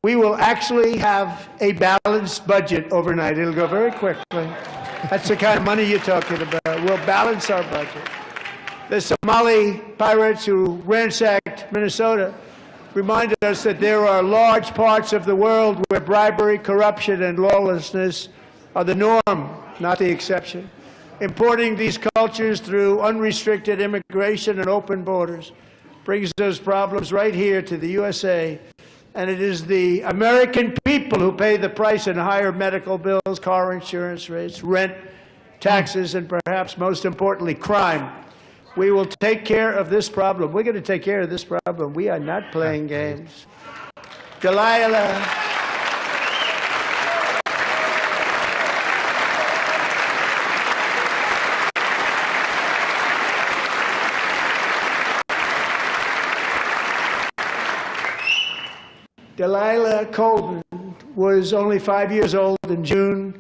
we will actually have a balanced budget overnight. It'll go very quickly. That's the kind of money you're talking about. We'll balance our budget. The Somali pirates who ransacked Minnesota reminded us that there are large parts of the world where bribery, corruption, and lawlessness are the norm, not the exception. Importing these cultures through unrestricted immigration and open borders brings those problems right here to the USA. And it is the American people who pay the price in higher medical bills, car insurance rates, rent, taxes, and perhaps most importantly, crime. We will take care of this problem. We're going to take care of this problem. We are not playing games. Delilah. Delilah Colton was only 5 years old in June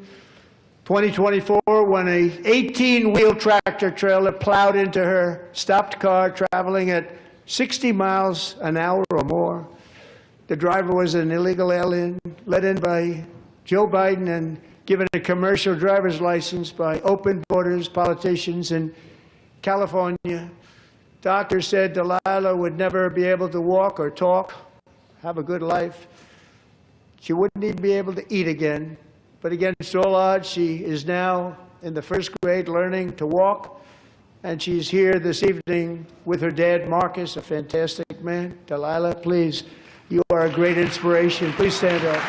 2024 when a 18-wheel tractor trailer plowed into her stopped car traveling at 60 miles an hour or more. The driver was an illegal alien let in by Joe Biden and given a commercial driver's license by open borders politicians in California. Doctors said Delilah would never be able to walk or talk, have a good life. She wouldn't even be able to eat again. But against all odds, she is now in the first grade learning to walk. And she's here this evening with her dad, Marcus, a fantastic man. Delilah, please, you are a great inspiration. Please stand up.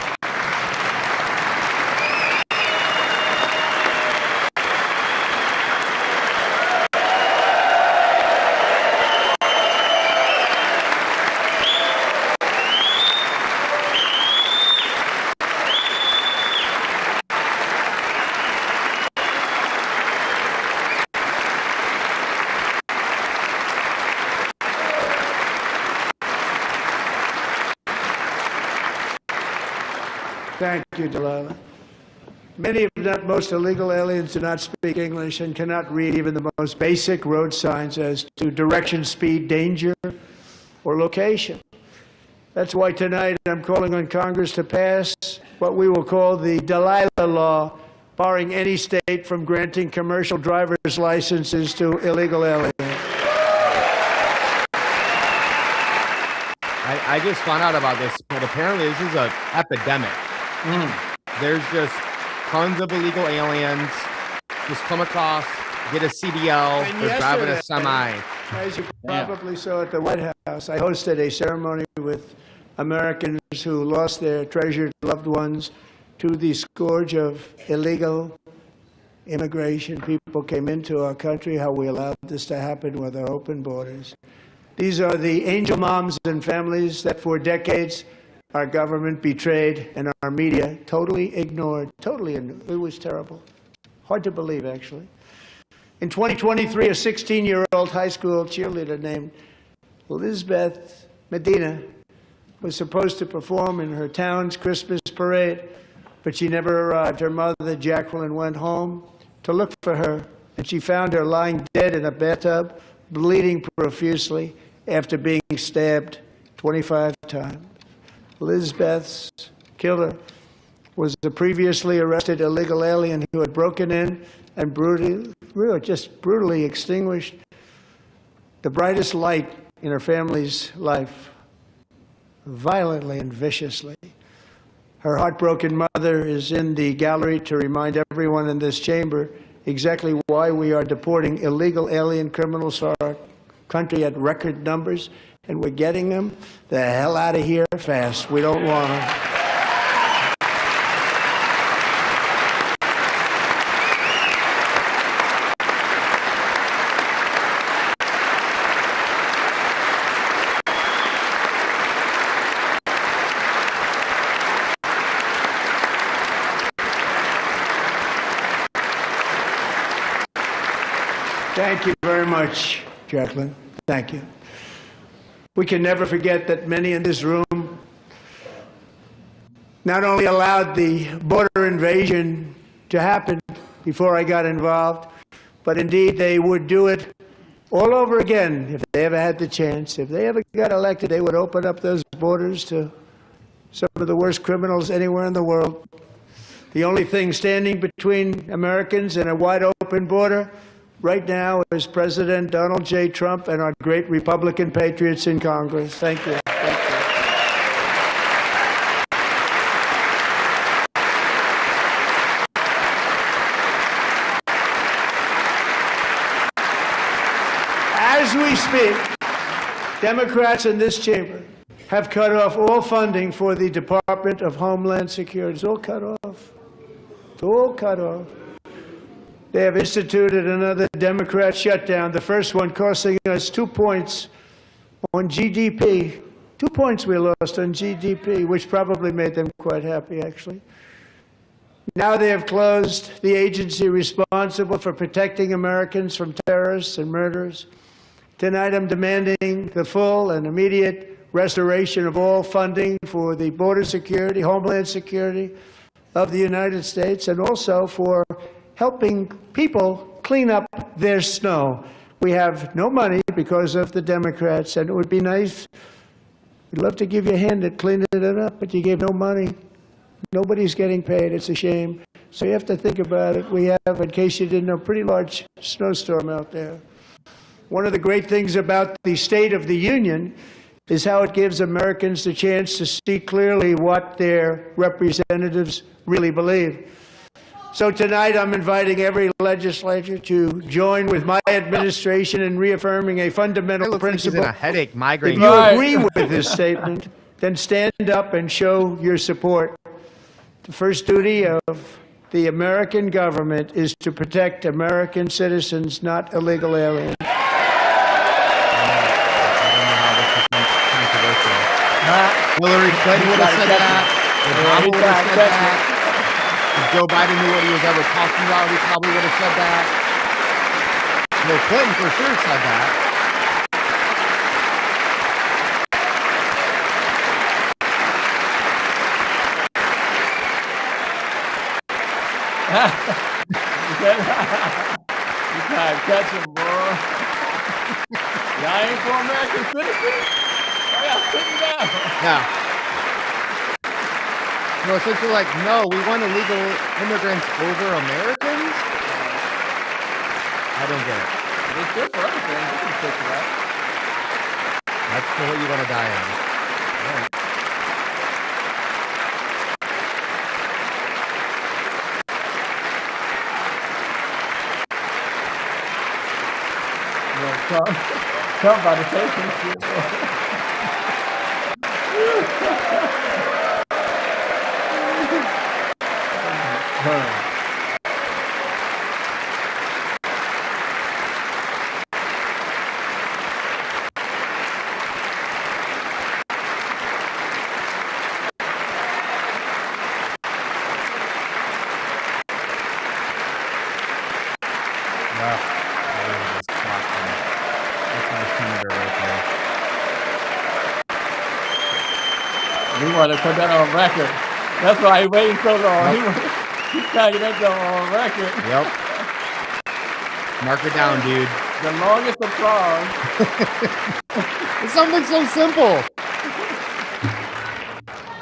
Thank you, Delilah. Many, if not most, illegal aliens do not speak English and cannot read even the most basic road signs as to direction, speed, danger, or location. That's why tonight I'm calling on Congress to pass what we will call the Delilah Law, barring any state from granting commercial driver's licenses to illegal aliens. I just found out about this, but apparently this is an epidemic. There's just tons of illegal aliens just come across, get a CDL, And or driving a yesterday, semi. As you probably saw at the White House, I hosted a ceremony with Americans who lost their treasured loved ones to the scourge of illegal immigration. People came into our country, how we allowed this to happen with our open borders. These are the angel moms and families that for decades our government betrayed and our media totally ignored. It was terrible. Hard to believe, actually. In 2023, a 16-year-old high school cheerleader named Elizabeth Medina was supposed to perform in her town's Christmas parade, but she never arrived. Her mother, Jacqueline, went home to look for her, and she found her lying dead in a bathtub, bleeding profusely after being stabbed 25 times. Elizabeth's killer was a previously arrested illegal alien who had broken in and brutally extinguished the brightest light in her family's life, violently and viciously. Her heartbroken mother is in the gallery to remind everyone in this chamber exactly why we are deporting illegal alien criminals to our country at record numbers, and we're getting them the hell out of here fast. We don't want them. Thank you very much, Jacqueline. Thank you. We can never forget that many in this room not only allowed the border invasion to happen before I got involved, but indeed they would do it all over again if they ever had the chance. If they ever got elected, they would open up those borders to some of the worst criminals anywhere in the world. The only thing standing between Americans and a wide open border right now is President Donald J. Trump and our great Republican patriots in Congress. Thank you. Thank you. As we speak, Democrats in this chamber have cut off all funding for the Department of Homeland Security. It's all cut off. It's all cut off. They have instituted another Democrat shutdown, the first one costing us 2 points on GDP. 2 points we lost on GDP, which probably made them quite happy, actually. Now they have closed the agency responsible for protecting Americans from terrorists and murderers. Tonight I'm demanding the full and immediate restoration of all funding for the border security, homeland security of the United States, and also for helping people clean up their snow. We have no money because of the Democrats, and it would be nice. We'd love to give you a hand at cleaning it up, but you gave no money. Nobody's getting paid. It's a shame. So you have to think about it. We have, in case you didn't know, a pretty large snowstorm out there. One of the great things about the State of the Union is how it gives Americans the chance to see clearly what their representatives really believe. So tonight I'm inviting every legislature to join with my administration in reaffirming a fundamental principle. Like he's in a headache, migraine. If you agree with this statement, then stand up and show your support. The first duty of the American government is to protect American citizens, not illegal aliens. Hillary Clinton would have said that. Obama would have said that. If Joe Biden knew what he was ever talking about, he probably would have said that. Well, Clinton for sure said that. You gotta catch him, boy. Y'all ain't for American citizens? Why y'all sitting down? Yeah. No, essentially like, no, we want illegal immigrants over Americans? I don't get it. It's good for other things. You can fix that. That's the hill you want to die on. All right. Trump about to take some shit, boy. We want to put that on record. That's why he's waiting so long. He's trying to get that on record. Yep. Mark it down, dude. The longest applause. It's something so simple.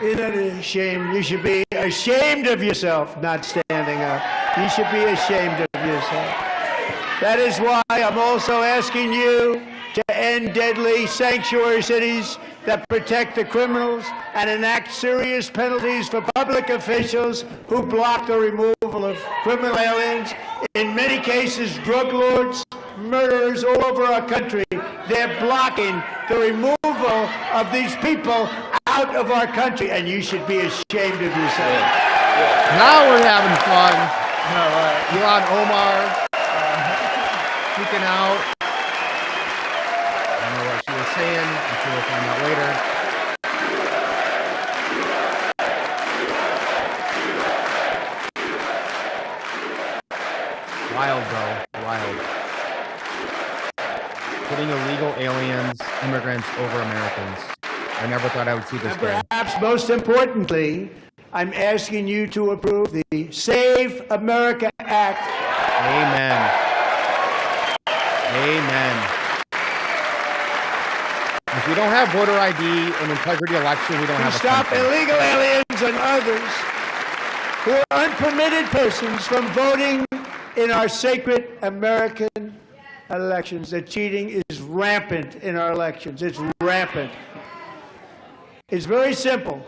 Isn't that a shame? You should be ashamed of yourself not standing up. You should be ashamed of yourself. That is why I'm also asking you to end deadly sanctuary cities that protect the criminals and enact serious penalties for public officials who block the removal of criminal aliens. In many cases, drug lords, murderers all over our country, they're blocking the removal of these people out of our country, and you should be ashamed of yourself. Now we're having fun. All right. Elon Omar speaking out. I don't know what she was saying. I'm sure we'll find out later. Wild, bro. Wild. Putting illegal aliens, immigrants over Americans. I never thought I would see this And day. perhaps most importantly, I'm asking you to approve the Save America Act. Amen. Amen. If we don't have voter ID and integrity election, we don't To have a stop country. illegal aliens and others who are unpermitted persons from voting in our sacred American elections. The cheating is rampant in our elections. It's rampant. It's very simple.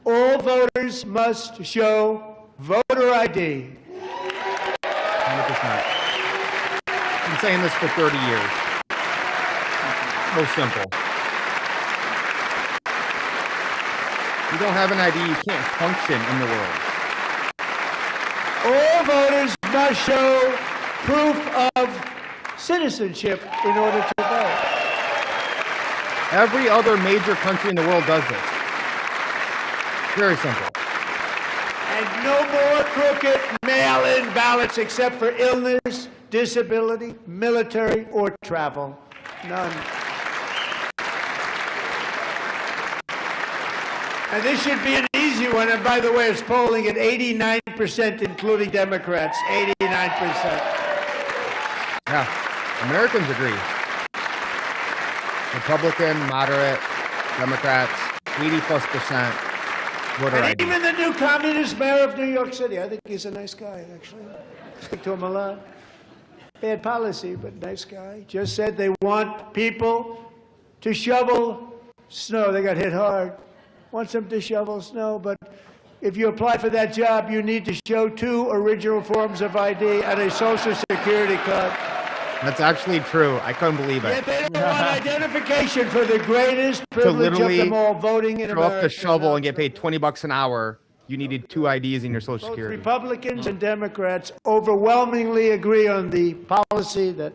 All voters must show voter ID. 100%. I've been saying this for 30 years. So simple. If you don't have an ID, you can't function in the world. All voters must show proof of citizenship in order to vote. Every other major country in the world does this. Very simple. And no more crooked mail-in ballots except for illness, disability, military, or travel. None. And this should be an easy one. And by the way, it's polling at 89%, including Democrats. 89%. Yeah, Americans agree. Republican, moderate, Democrats, 80+% voter And ID. even the new communist mayor of New York City, I think he's a nice guy, actually. Speak to him a lot. Bad policy, but nice guy. Just said they want people to shovel snow. They got hit hard. Wants them to shovel snow, but if you apply for that job, you need to show 2 original forms of ID and a Social Security card. That's actually true. I couldn't believe Yet it. they don't want identification for the greatest privilege of literally them all, voting in Throw up America. the shovel and get paid $20 an hour. You needed 2 IDs in your Social Both Security. Republicans and Democrats overwhelmingly agree on the policy that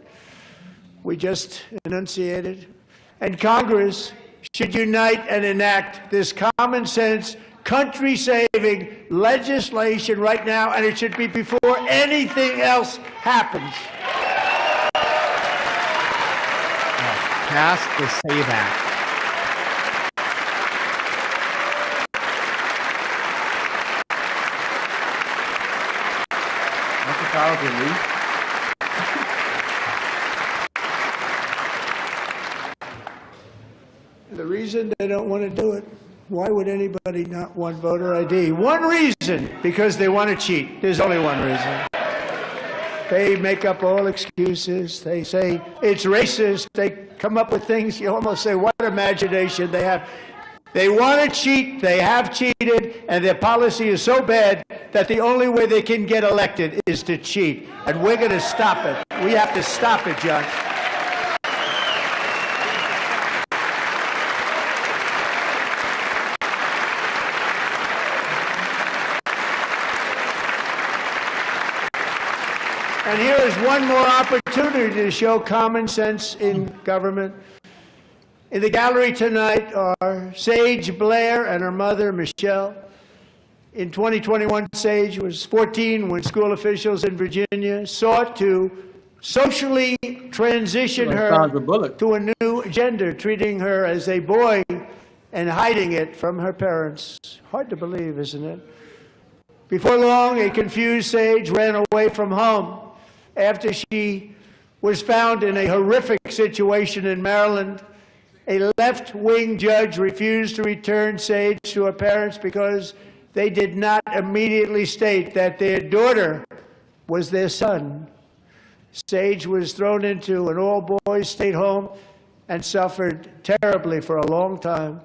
we just enunciated. And Congress should unite and enact this common sense, country-saving legislation right now, and it should be before anything else happens. Pass the SAVE Act. Child relief. The reason they don't want to do it, why would anybody not want voter ID? One reason, because they want to cheat. There's only one reason. They make up all excuses. They say it's racist. They come up with things. You almost say, what imagination they have. They want to cheat. They have cheated. And their policy is so bad that the only way they can get elected is to cheat. And we're going to stop it. We have to stop it, John. And here is one more opportunity to show common sense in government. In the gallery tonight are Sage Blair and her mother, Michelle. In 2021, Sage was 14 when school officials in Virginia sought to socially transition her to a new gender, treating her as a boy and hiding it from her parents. Hard to believe, isn't it? Before long, a confused Sage ran away from home after she was found in a horrific situation in Maryland. A left-wing judge refused to return Sage to her parents because they did not immediately state that their daughter was their son. Sage was thrown into an all-boys state home and suffered terribly for a long time.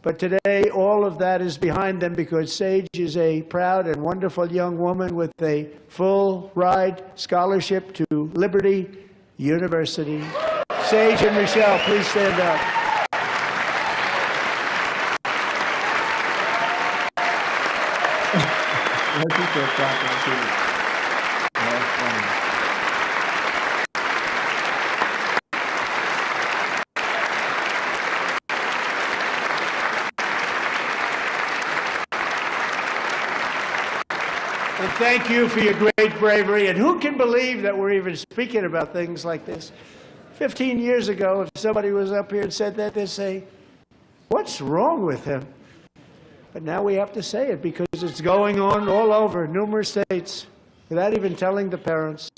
But today, all of that is behind them because Sage is a proud and wonderful young woman with a full-ride scholarship to Liberty University. Sage and Michelle, please stand up. And thank you for your great bravery. And who can believe that we're even speaking about things like this? 15 years ago, if somebody was up here and said that, they'd say, what's wrong with him? But now we have to say it because it's going on all over numerous states without even telling the parents.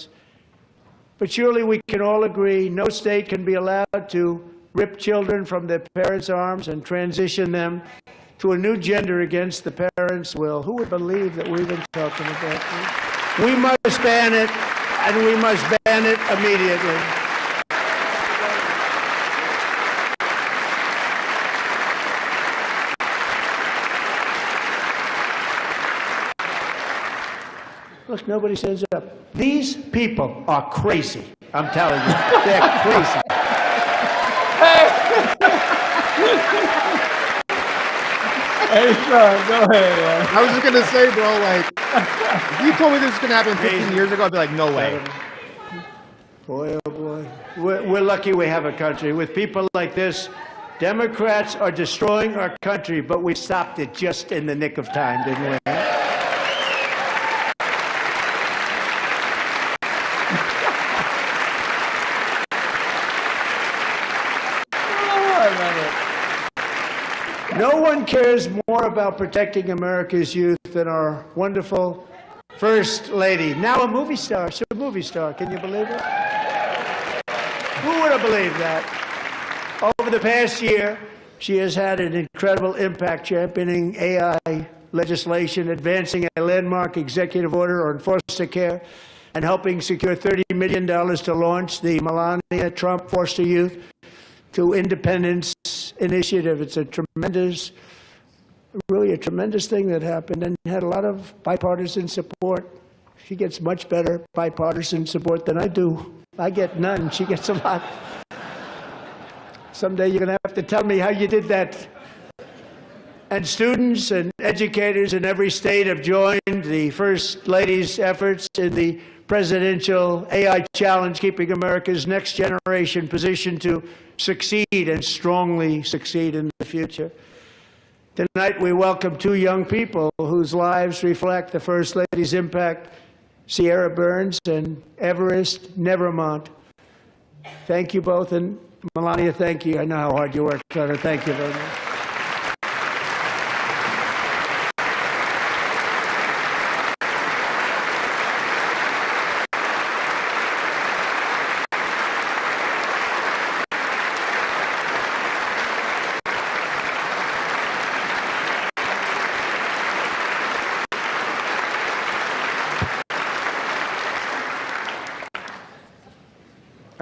But surely we can all agree no state can be allowed to rip children from their parents' arms and transition them to a new gender against the parents' will. Who would believe that we've been talking about this? We must ban it, and we must ban it immediately. Look, nobody stands up. These people are crazy. I'm telling you, they're crazy. Hey, son, go ahead, man. I was just gonna say, bro, like, if you told me this was gonna happen 15 years ago, I'd be like, no way. Boy, oh boy. We're lucky we have a country. With people like this, Democrats are destroying our country, but we stopped it just in the nick of time, didn't we? No one cares more about protecting America's youth than our wonderful First Lady. Now a movie star. She's a movie star. Can you believe it? Who would have believed that? Over the past year, she has had an incredible impact championing AI legislation, advancing a landmark executive order on foster care, and helping secure $30 million to launch the Melania Trump Foster Youth to Independence initiative. It's a tremendous, really a tremendous thing that happened and had a lot of bipartisan support. She gets much better bipartisan support than I do. I get none. She gets a lot. Someday you're going to have to tell me how you did that. And students and educators in every state have joined the First Lady's efforts in the presidential AI challenge, keeping America's next generation positioned to succeed and strongly succeed in the future. Tonight we welcome two young people whose lives reflect the First Lady's impact, Sierra Burns and Everest Nevermont. Thank you both, and Melania, thank you. I know how hard you worked on it. Thank you very much.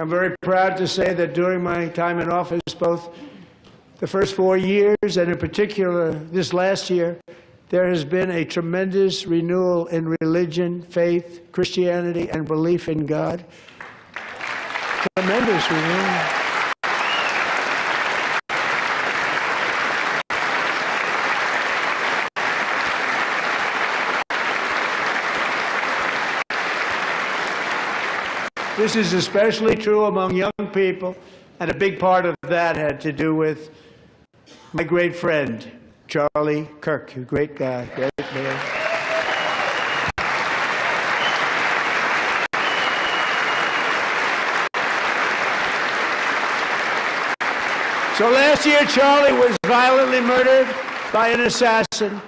I'm very proud to say that during my time in office, both the first 4 years and in particular this last year, there has been a tremendous renewal in religion, faith, Christianity, and belief in God. Tremendous renewal. This is especially true among young people, and a big part of that had to do with my great friend, Charlie Kirk, a great guy, great man. So last year, Charlie was violently murdered by an assassin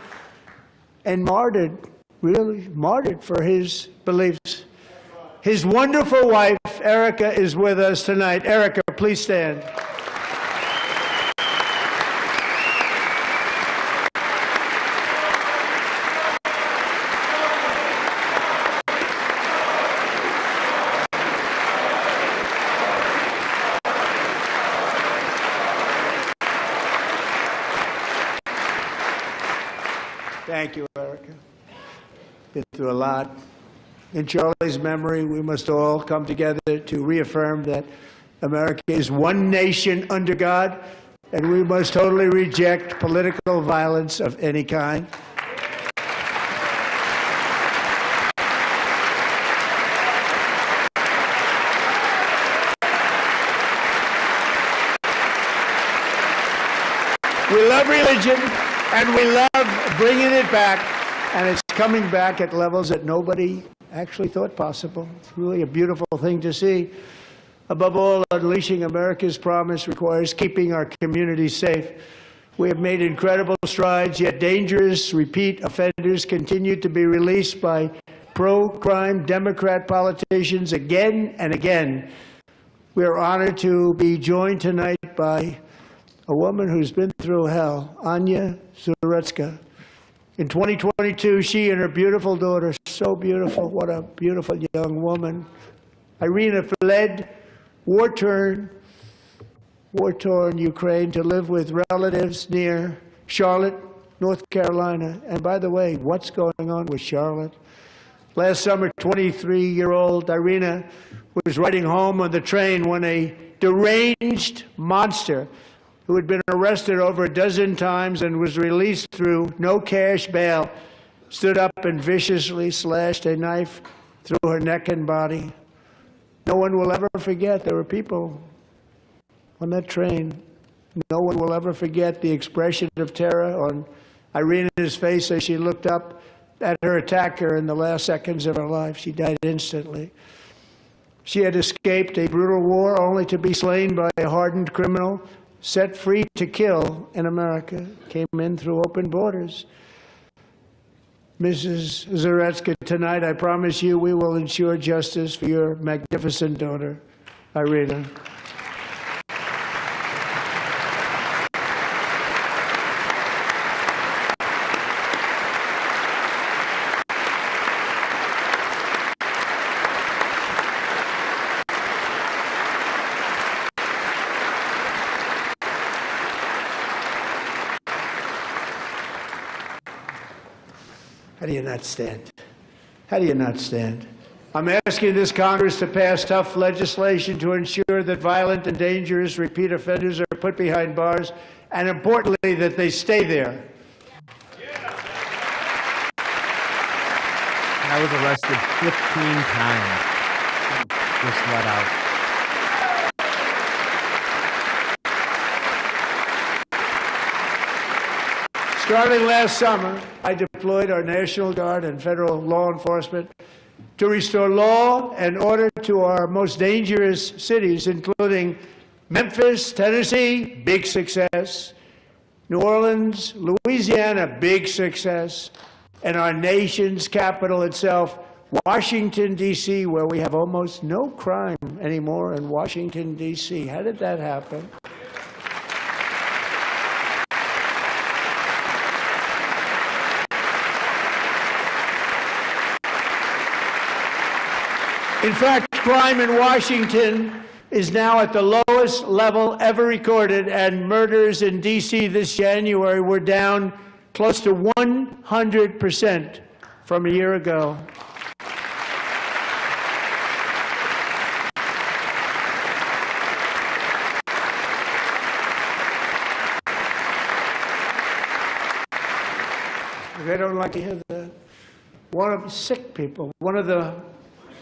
and martyred, really martyred for his beliefs. His wonderful wife, Erica, is with us tonight. Erica, please stand. Thank you, Erica. Been through a lot. In Charlie's memory, we must all come together to reaffirm that America is one nation under God, and we must totally reject political violence of any kind. We love religion, and we love bringing it back, and it's coming back at levels that nobody actually thought possible. It's really a beautiful thing to see. Above all, unleashing America's promise requires keeping our communities safe. We have made incredible strides, yet dangerous repeat offenders continue to be released by pro-crime Democrat politicians again and again. We are honored to be joined tonight by a woman who's been through hell, Anya Zuretska. In 2022, she and her beautiful daughter, so beautiful, what a beautiful young woman, Irina, fled war-torn Ukraine to live with relatives near Charlotte, North Carolina. And by the way, what's going on with Charlotte? Last summer, 23-year-old Irina was riding home on the train when a deranged monster who had been arrested over a dozen times and was released through no cash bail, stood up and viciously slashed a knife through her neck and body. No one will ever forget. There were people on that train. No one will ever forget the expression of terror on Irina's face as she looked up at her attacker in the last seconds of her life. She died instantly. She had escaped a brutal war only to be slain by a hardened criminal, set free to kill in America, came in through open borders. Mrs. Zuretska, tonight I promise you we will ensure justice for your magnificent daughter, Irina. How do you not stand? How do you not stand? I'm asking this Congress to pass tough legislation to ensure that violent and dangerous repeat offenders are put behind bars, and importantly, that they stay there. I was arrested 15 times. Just let out. Starting last summer, I deployed our National Guard and federal law enforcement to restore law and order to our most dangerous cities, including Memphis, Tennessee, big success, New Orleans, Louisiana, big success, and our nation's capital itself, Washington, D.C., where we have almost no crime anymore in Washington, D.C. How did that happen? In fact, crime in Washington is now at the lowest level ever recorded, and murders in D.C. this January were down close to 100% from a year ago. They don't like to hear that. One of the sick people, one of the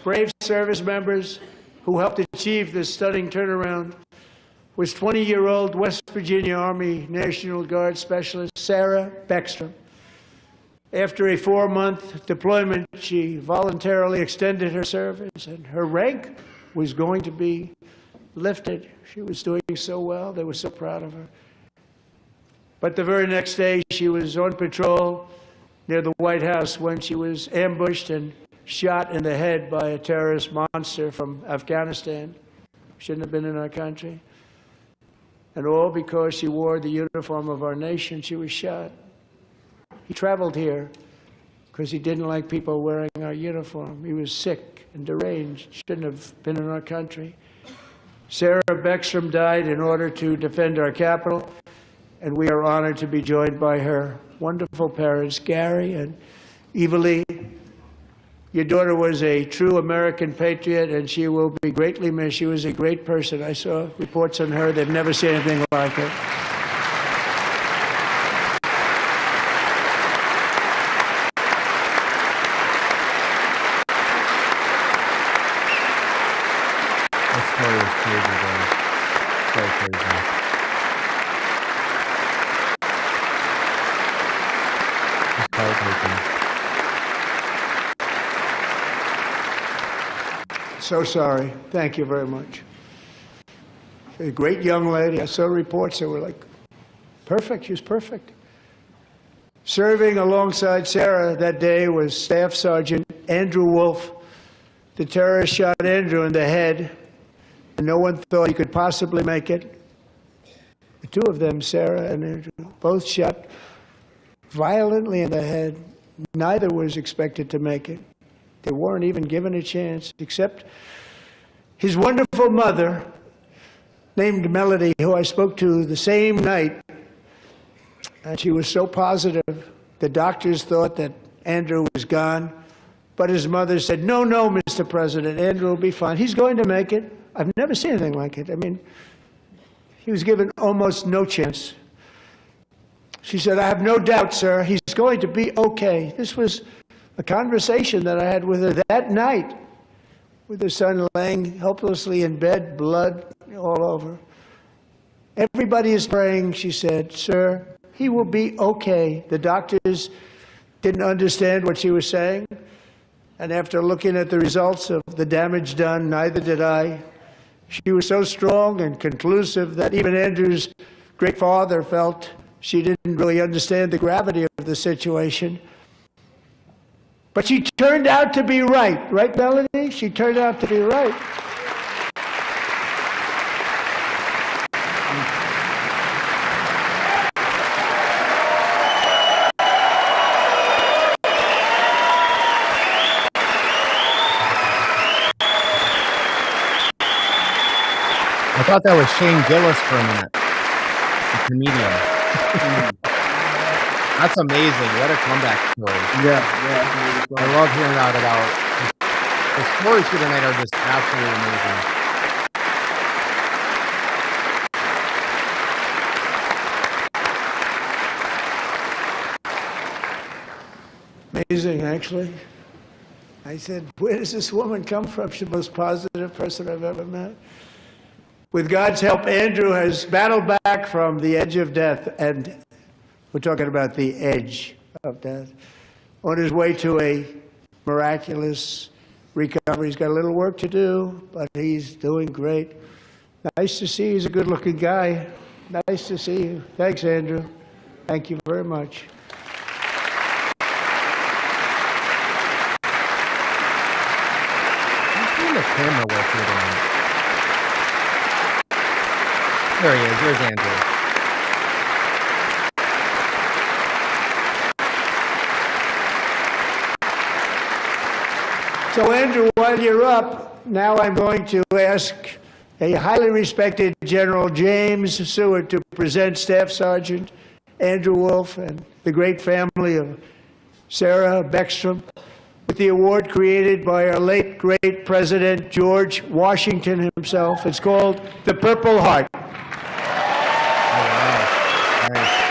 brave service members who helped achieve this stunning turnaround was 20-year-old West Virginia Army National Guard Specialist Sarah Beckstrom. After a 4-month deployment, she voluntarily extended her service, and her rank was going to be lifted. She was doing so well. They were so proud of her. But the very next day, she was on patrol near the White House when she was ambushed and shot in the head by a terrorist monster from Afghanistan. Shouldn't have been in our country. And all because she wore the uniform of our nation, she was shot. He traveled here because he didn't like people wearing our uniform. He was sick and deranged, shouldn't have been in our country. Sarah Beckstrom died in order to defend our capital, and we are honored to be joined by her wonderful parents, Gary and Evalie. Your daughter was a true American patriot, and she will be greatly missed. She was a great person. I saw reports on her. They've never seen anything like it. That story was crazy, guys. So crazy. It's heartbreaking. So sorry. Thank you very much. A great young lady. I saw reports that were like, perfect. She was perfect. Serving alongside Sarah that day was Staff Sergeant Andrew Wolf. The terrorist shot Andrew in the head, and no one thought he could possibly make it. The two of them, Sarah and Andrew, both shot violently in the head. Neither was expected to make it. They weren't even given a chance, except his wonderful mother, named Melody, who I spoke to the same night. And she was so positive. The doctors thought that Andrew was gone, but his mother said, no, no, Mr. President, Andrew will be fine. He's going to make it. I've never seen anything like it. I mean, he was given almost no chance. She said, I have no doubt, sir, he's going to be okay. This was a conversation that I had with her that night, with her son laying helplessly in bed, blood all over. Everybody is praying, she said, sir, he will be okay. The doctors didn't understand what she was saying, and after looking at the results of the damage done, neither did I. She was so strong and conclusive that even Andrew's great father felt she didn't really understand the gravity of the situation. But she turned out to be right. Right, Melody? She turned out to be right. I thought that was Shane Gillis for a minute. The comedian. That's amazing. What a comeback story. Yeah. I love hearing about the stories here tonight are just absolutely amazing. Amazing, actually. I said, where does this woman come from? She's the most positive person I've ever met. With God's help, Andrew has battled back from the edge of death, and we're talking about the edge of death, on his way to a miraculous recovery. He's got a little work to do, but he's doing great. Nice to see you. He's a good-looking guy. Nice to see you. Thanks, Andrew. Thank you very much. I'm seeing the camera work here tonight. There he is. There's Andrew. So, Andrew, while you're up, now I'm going to ask a highly respected General James Seward to present Staff Sergeant Andrew Wolf and the great family of Sarah Beckstrom with the award created by our late great President George Washington himself. It's called the Purple Heart. Oh, wow. Nice.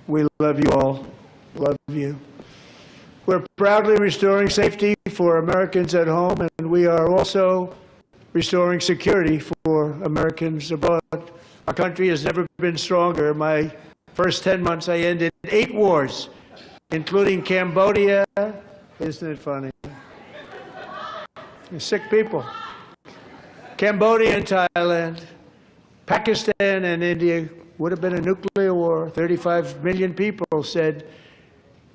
We love you all. Love you. We're proudly restoring safety for Americans at home, and we are also restoring security for Americans abroad. Our country has never been stronger. My first 10 months, I ended 8 wars, including Cambodia. Isn't it funny? Sick people. Cambodia and Thailand, Pakistan and India. Would have been a nuclear war. 35 million people, said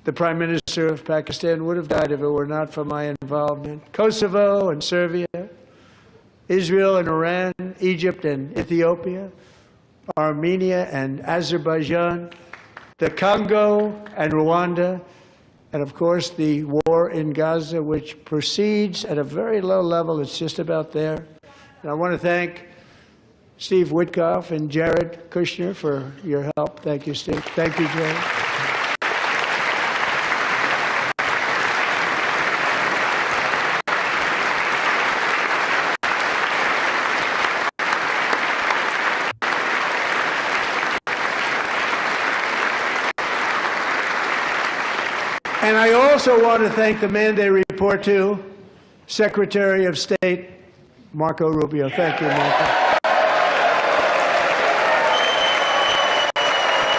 the Prime Minister of Pakistan, would have died if it were not for my involvement. Kosovo and Serbia, Israel and Iran, Egypt and Ethiopia, Armenia and Azerbaijan, the Congo and Rwanda, and of course the war in Gaza, which proceeds at a very low level. It's just about there. And I want to thank Steve Witkoff and Jared Kushner for your help. Thank you, Steve. Thank you, Jared. And I also want to thank the man they report to, Secretary of State Marco Rubio. Thank you, Marco.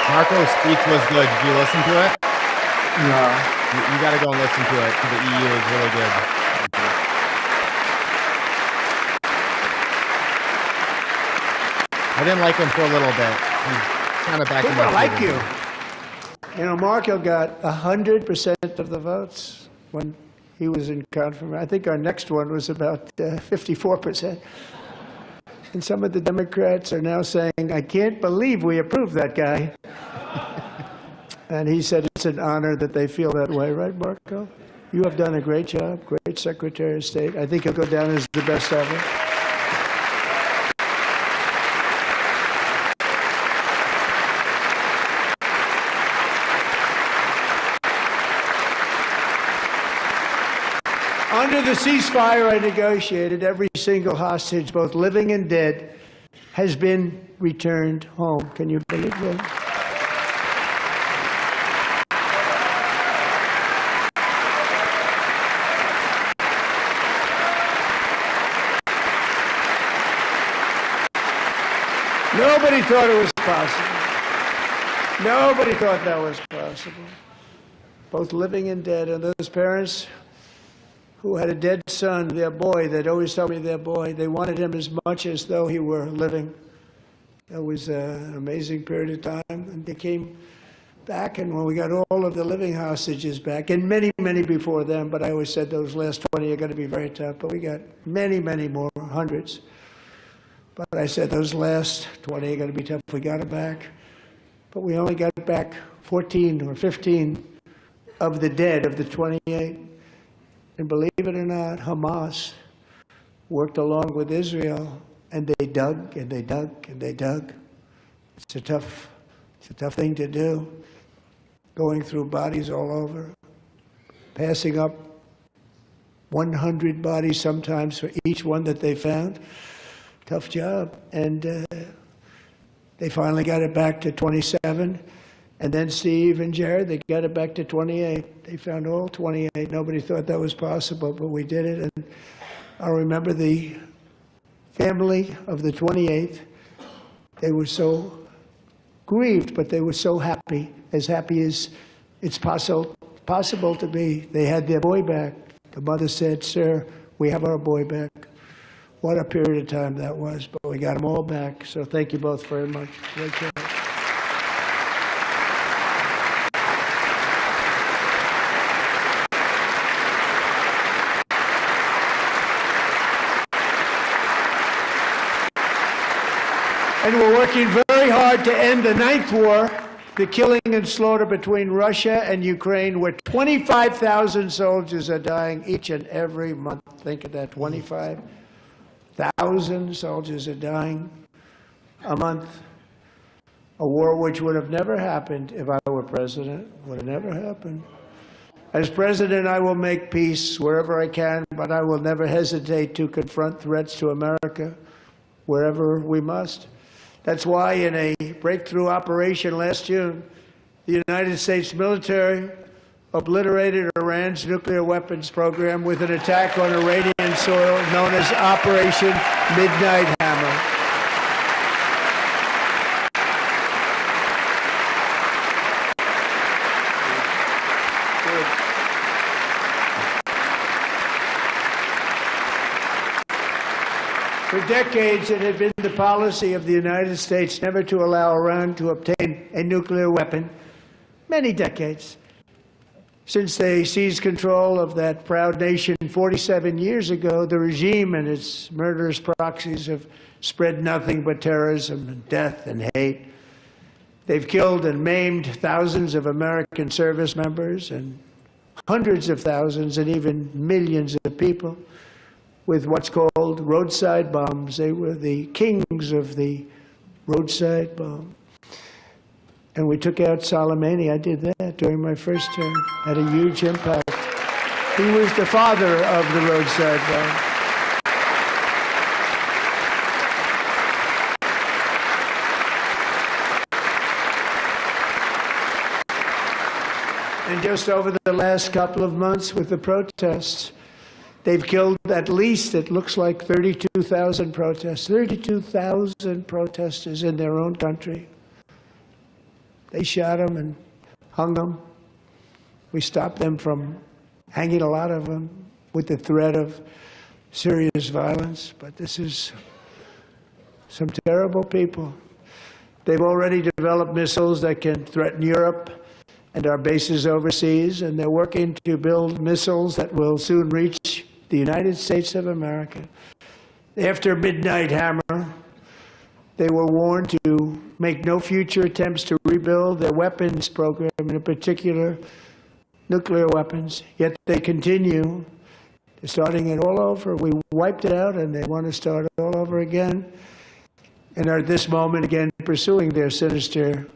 Marco's speech was good. Did you listen to it? No. You got to go and listen to it. The EU is really good. I didn't like him for a little bit. He's kind of back in People my like favor. you. You know, Marco got 100% of the votes when he was in confirmation. I think our next one was about 54%. And some of the Democrats are now saying, I can't believe we approved that guy. And he said it's an honor that they feel that way, right, Marco? You have done a great job, great Secretary of State. I think you'll go down as the best ever. Under the ceasefire I negotiated, every single hostage, both living and dead, has been returned home. Can you believe that? Nobody thought it was possible. Nobody thought that was possible. Both living and dead. And those parents who had a dead son, their boy, they'd always tell me their boy, they wanted him as much as though he were living. It was an amazing period of time. And they came back, and when we got all of the living hostages back, and many, many before them, but I always said those last 20 are going to be very tough, but we got many, many more, hundreds. But I said those last 20 are going to be tough. We got them back. But we only got back 14 or 15 of the dead, of the 28. And believe it or not, Hamas worked along with Israel, and they dug, and they dug, and they dug. It's a tough thing to do, going through bodies all over, passing up 100 bodies sometimes for each one that they found. Tough job. And they finally got it back to 27. And then Steve and Jared, they got it back to 28. They found all 28. Nobody thought that was possible, but we did it. And I remember the family of the 28th. They were so grieved, but they were so happy as it's possible to be. They had their boy back. The mother said, "Sir, we have our boy back." What a period of time that was, but we got them all back. So thank you both very much. Great job. And we're working very hard to end the ninth war, the killing and slaughter between Russia and Ukraine, where 25,000 soldiers are dying each and every month. Think of that, 25,000 soldiers are dying a month. A war which would have never happened if I were president, would have never happened. As president, I will make peace wherever I can, but I will never hesitate to confront threats to America wherever we must. That's why in a breakthrough operation last June, the United States military obliterated Iran's nuclear weapons program with an attack on Iranian soil known as Operation Midnight Hammer. For decades, it had been the policy of the United States never to allow Iran to obtain a nuclear weapon. Many decades. Since they seized control of that proud nation 47 years ago, the regime and its murderous proxies have spread nothing but terrorism and death and hate. They've killed and maimed thousands of American service members and hundreds of thousands and even millions of people with what's called roadside bombs. They were the kings of the roadside bomb. And we took out Soleimani. I did that during my first term. Had a huge impact. He was the father of the roadside bomb. And just over the last couple of months with the protests, they've killed at least, it looks like, 32,000 protests. 32,000 protesters in their own country. They shot them and hung them. We stopped them from hanging a lot of them with the threat of serious violence. But this is some terrible people. They've already developed missiles that can threaten Europe and our bases overseas, and they're working to build missiles that will soon reach the United States of America. After Midnight Hammer, they were warned to make no future attempts to rebuild their weapons program, in particular nuclear weapons. Yet they continue, starting it all over. We wiped it out, and they want to start it all over again, and are at this moment again pursuing their sinister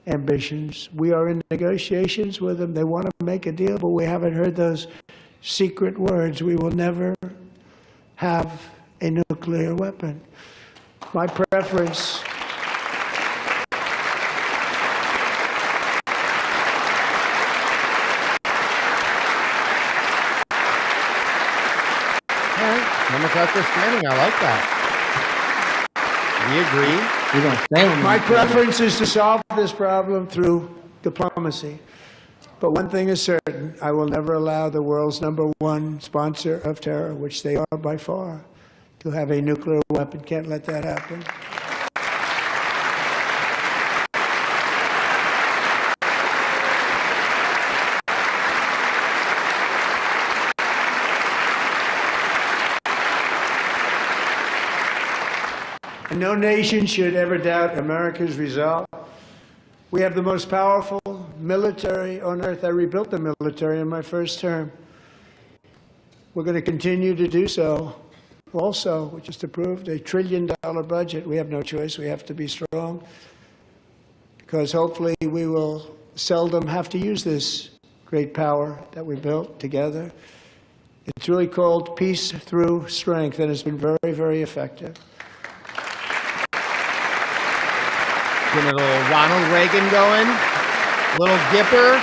ambitions. We are in negotiations with them. They want to make a deal, but we haven't heard those secret words. We will never have a nuclear weapon. My preference Democrats are standing. I like that. We agree. We're going to stand with My preference is to solve this problem through diplomacy. But one thing is certain, I will never allow the world's #1 sponsor of terror, which they are by far, to have a nuclear weapon. Can't let that happen. And no nation should ever doubt America's resolve. We have the most powerful military on earth. I rebuilt the military in my first term. We're going to continue to do so. Also, we just approved a $1 trillion budget. We have no choice. We have to be strong, because hopefully we will seldom have to use this great power that we built together. It's really called peace through strength, and it's been very, very effective. Getting a little Ronald Reagan going, a little Gipper.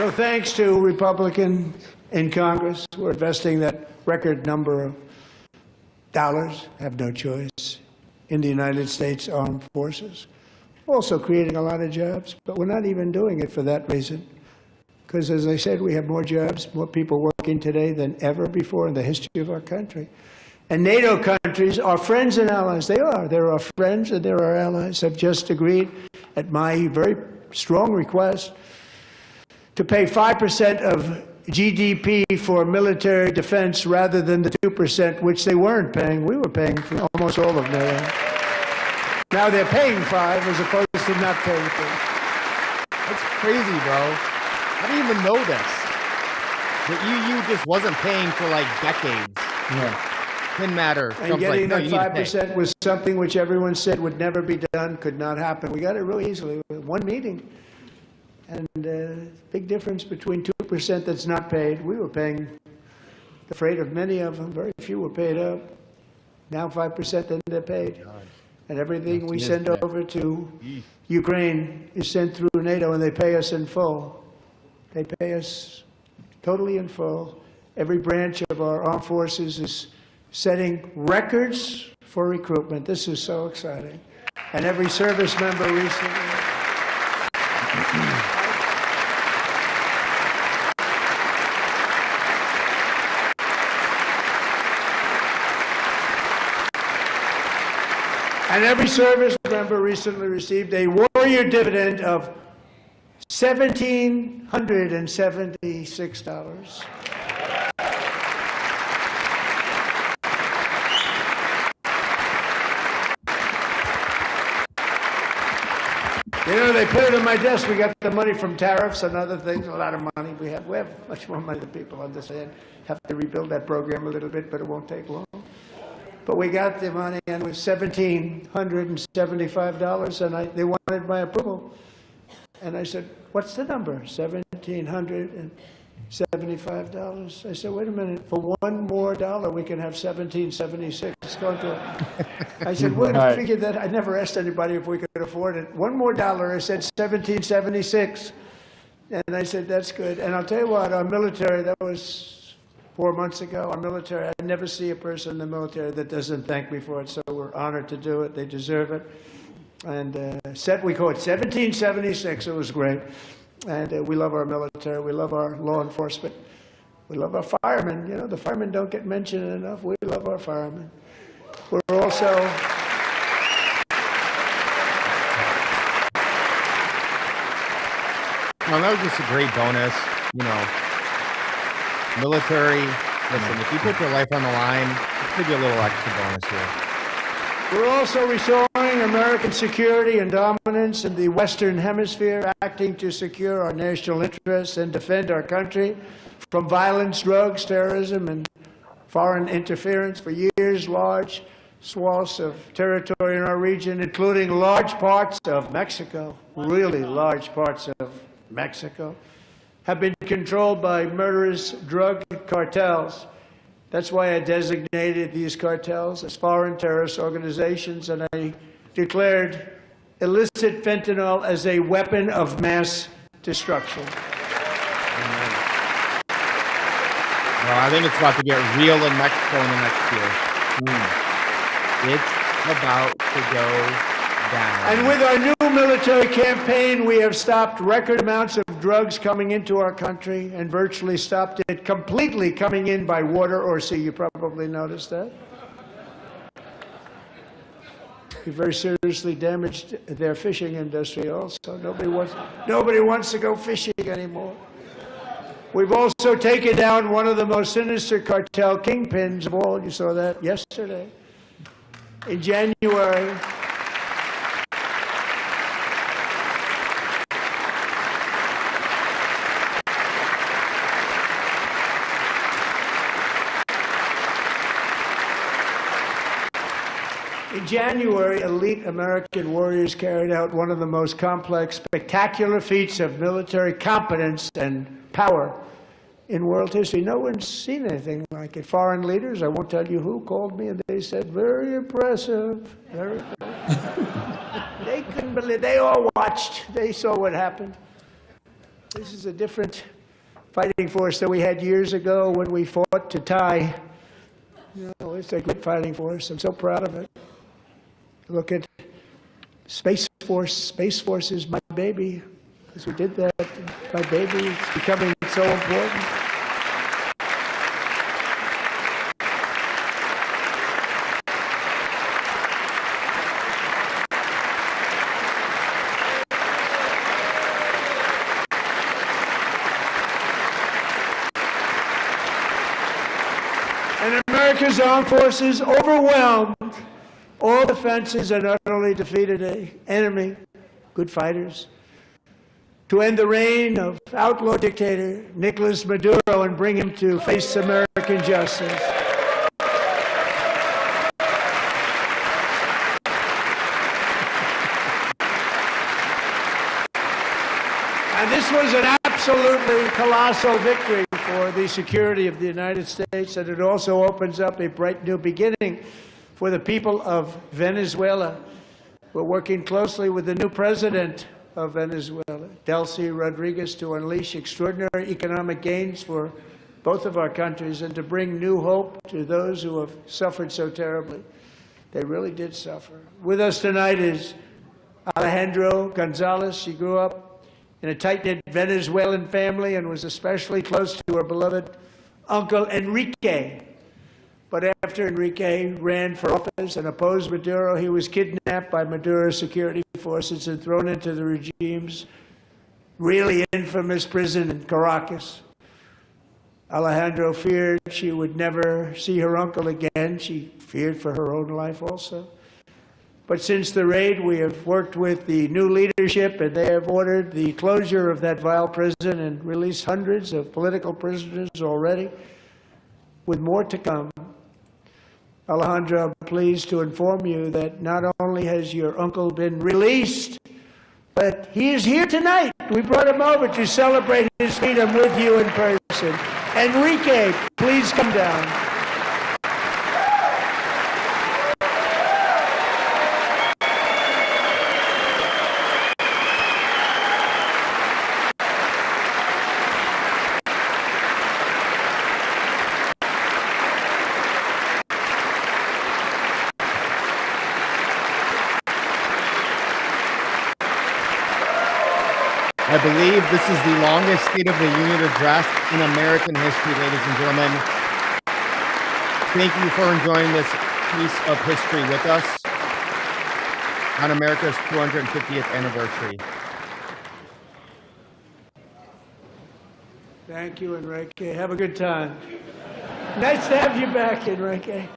So thanks to Republicans in Congress who are investing that record number of dollars, have no choice, in the United States Armed Forces. Also creating a lot of jobs, but we're not even doing it for that reason. Because as I said, we have more jobs, more people working today than ever before in the history of our country. And NATO countries are friends and allies. They are. They're our friends and they're our allies. Have just agreed, at my very strong request, to pay 5% of GDP for military defense rather than the 2%, which they weren't paying. We were paying for almost all of NATO. Now they're paying 5 as opposed to not paying 3. That's crazy, bro. I didn't even know this. The EU just wasn't paying for like decades. Yeah. Didn't matter. And getting that 5% was something which everyone said would never be done, could not happen. We got it really easily with one meeting. And big difference between 2% that's not paid. We were paying the freight of many of them. Very few were paid up. Now 5%, then they're paid. And everything we send over to Ukraine is sent through NATO, and they pay us in full. They pay us totally in full. Every branch of our armed forces is setting records for recruitment. This is so exciting. And every service member recently. And every service member recently received a warrior dividend of $1,776. You know, they put it on my desk. We got the money from tariffs and other things, a lot of money. We have much more money than people understand. Have to rebuild that program a little bit, but it won't take long. But we got the money, and it was $1,775, and they wanted my approval. And I said, what's the number? $1,775. I said, wait a minute, for one more dollar, we can have $1,776. Go to it. I said, well, I figured that. I never asked anybody if we could afford it. One more dollar, I said $1,776. And I said, that's good. And I'll tell you what, our military, that was 4 months ago, our military, I never see a person in the military that doesn't thank me for it, so we're honored to do it. They deserve it. And we call it 1776. It was great. And we love our military. We love our law enforcement. We love our firemen. You know, the firemen don't get mentioned enough. We love our firemen. We're also... Well, that was just a great bonus, you know. Military, listen, if you put your life on the line, let's give you a little extra bonus here. We're also restoring American security and dominance in the Western Hemisphere, acting to secure our national interests and defend our country from violence, drugs, terrorism, and foreign interference. For years, large swaths of territory in our region, including large parts of Mexico, really large parts of Mexico, have been controlled by murderous drug cartels. That's why I designated these cartels as foreign terrorist organizations, and I declared illicit fentanyl as a weapon of mass destruction. Well, I think it's about to get real in Mexico in the next year. It's about to go down. And with our new military campaign, we have stopped record amounts of drugs coming into our country and virtually stopped it completely coming in by water or sea. You probably noticed that. We very seriously damaged their fishing industry also. Nobody wants to go fishing anymore. We've also taken down one of the most sinister cartel kingpins of all. You saw that yesterday. In January, elite American warriors carried out one of the most complex, spectacular feats of military competence and power in world history. No one's seen anything like it. Foreign leaders, I won't tell you who, called me and they said, very impressive, very impressive. They couldn't believe, they all watched, they saw what happened. This is a different fighting force than we had years ago when we fought to tie. You know, it's a good fighting force. I'm so proud of it. Look at Space Force. Space Force is my baby. Because we did that. My baby is becoming so important. And America's armed forces overwhelmed all defenses and utterly defeated an enemy, good fighters, to end the reign of outlaw dictator Nicolas Maduro and bring him to face American justice. And this was an absolutely colossal victory for the security of the United States, and it also opens up a bright new beginning for the people of Venezuela. We're working closely with the new president of Venezuela, Delcy Rodriguez, to unleash extraordinary economic gains for both of our countries and to bring new hope to those who have suffered so terribly. They really did suffer. With us tonight is Alejandro Gonzalez. She grew up in a tight-knit Venezuelan family and was especially close to her beloved uncle Enrique. But after Enrique ran for office and opposed Maduro, he was kidnapped by Maduro's security forces and thrown into the regime's really infamous prison in Caracas. Alejandro feared she would never see her uncle again. She feared for her own life also. But since the raid, we have worked with the new leadership, and they have ordered the closure of that vile prison and released hundreds of political prisoners already, with more to come. Alejandro, I'm pleased to inform you that not only has your uncle been released, but he is here tonight. We brought him over to celebrate his freedom with you in person. Enrique, please come down. I believe this is the longest State of the Union address in American history, ladies and gentlemen. Thank you for enjoying this piece of history with us on America's 250th anniversary. Thank you, Enrique. Have a good time. Nice to have you back, Enrique.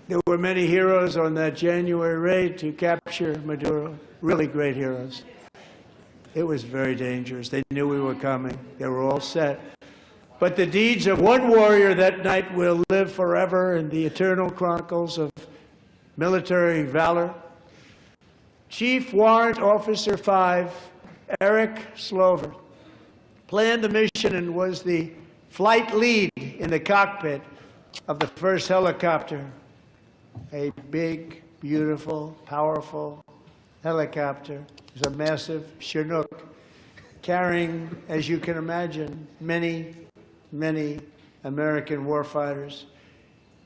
There were many heroes on that January raid to capture Maduro. Really great heroes. It was very dangerous. They knew we were coming. They were all set. But the deeds of one warrior that night will live forever in the eternal chronicles of military valor. Chief Warrant Officer 5, Eric Slover, planned the mission and was the flight lead in the cockpit of the first helicopter. A big, beautiful, powerful helicopter. It was a massive Chinook carrying, as you can imagine, many, many American warfighters.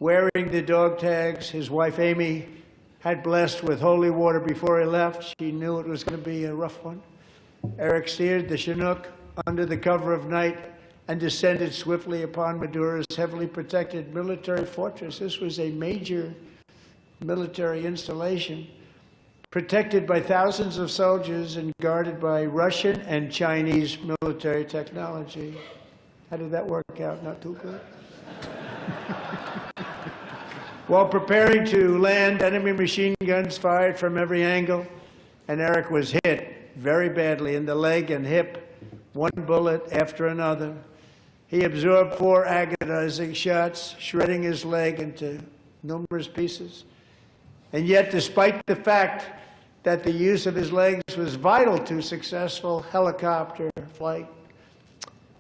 Wearing the dog tags, his wife Amy had blessed with holy water before he left. She knew it was going to be a rough one. Eric steered the Chinook under the cover of night and descended swiftly upon Maduro's heavily protected military fortress. This was a major military installation, protected by thousands of soldiers and guarded by Russian and Chinese military technology. How did that work out? Not too good. While preparing to land, enemy machine guns fired from every angle, and Eric was hit very badly in the leg and hip, one bullet after another. He absorbed 4 agonizing shots, shredding his leg into numerous pieces. And yet, despite the fact that the use of his legs was vital to successful helicopter flight,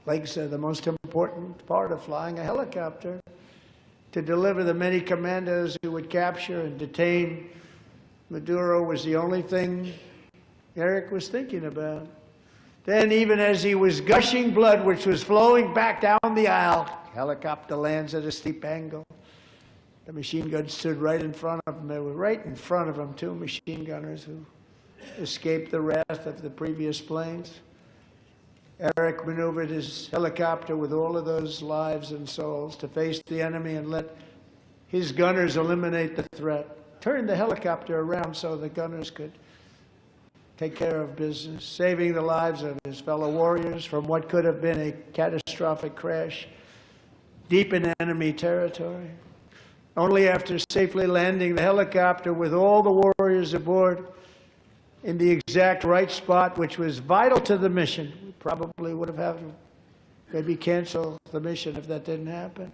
legs are the most important part of flying a helicopter, to deliver the many commandos who would capture and detain Maduro was the only thing Eric was thinking about. Then, even as he was gushing blood, which was flowing back down the aisle, helicopter lands at a steep angle. The machine guns stood right in front of him. They were right in front of him, two machine gunners who escaped the wrath of the previous planes. Eric maneuvered his helicopter with all of those lives and souls to face the enemy and let his gunners eliminate the threat. Turned the helicopter around so the gunners could take care of business, saving the lives of his fellow warriors from what could have been a catastrophic crash deep in enemy territory. Only after safely landing the helicopter with all the warriors aboard in the exact right spot, which was vital to the mission. We probably would have had to maybe cancel the mission if that didn't happen.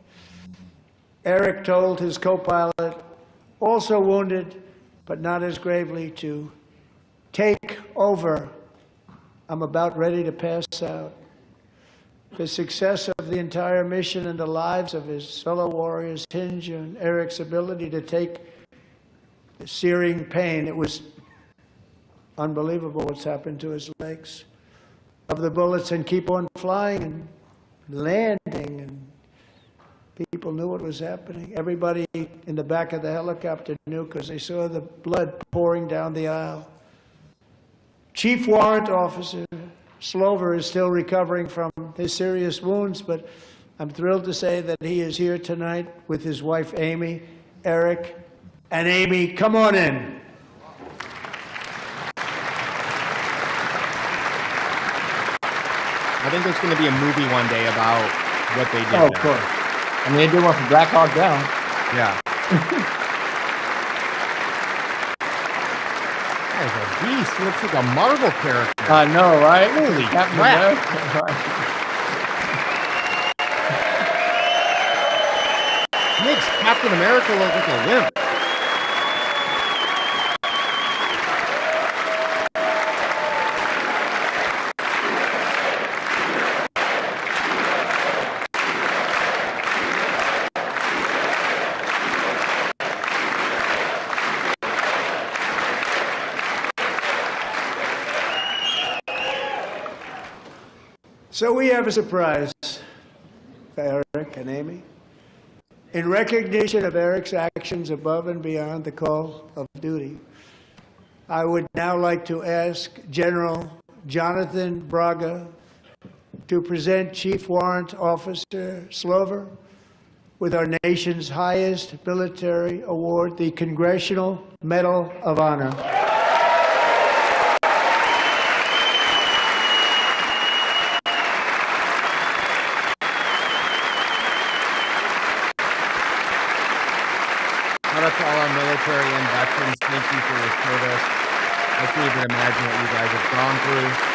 Eric told his co-pilot, also wounded, but not as gravely, to take over. I'm about ready to pass out. The success of the entire mission and the lives of his fellow warriors hinge on Eric's ability to take the searing pain. It was unbelievable what's happened to his legs of the bullets and keep on flying and landing, and people knew what was happening. Everybody in the back of the helicopter knew because they saw the blood pouring down the aisle. Chief Warrant Officer Slover is still recovering from his serious wounds, but I'm thrilled to say that he is here tonight with his wife Amy. Eric and Amy, come on in. I think there's going to be a movie one day about what they did. Oh, of course. I mean, they did one for Black Hawk Down. Yeah. That is a beast. He looks like a Marvel character. I know, right? Holy Captain crap. America. Right. Makes Captain America look like a wimp. So we have a surprise for Eric and Amy. In recognition of Eric's actions above and beyond the call of duty, I would now like to ask General Jonathan Braga to present Chief Warrant Officer Slover with our nation's highest military award, the Congressional Medal of Honor. Shout out to all our military and veterans. Thank you for your service. I can't even imagine what you guys have gone through.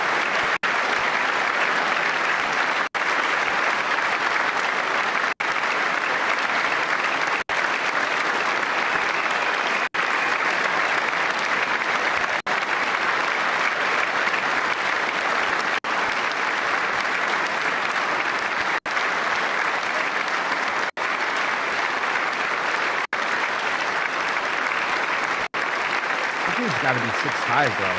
He's got to be 6'5", bro.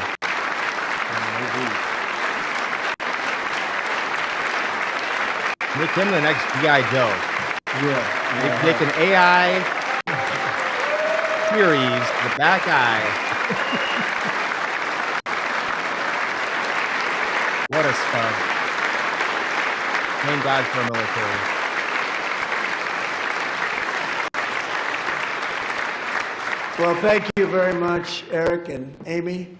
Make him the next G.I. Joe. Yeah. Make an AI series, the back eye. What a stud. Thank God for our military. Well, thank you very much, Eric and Amy.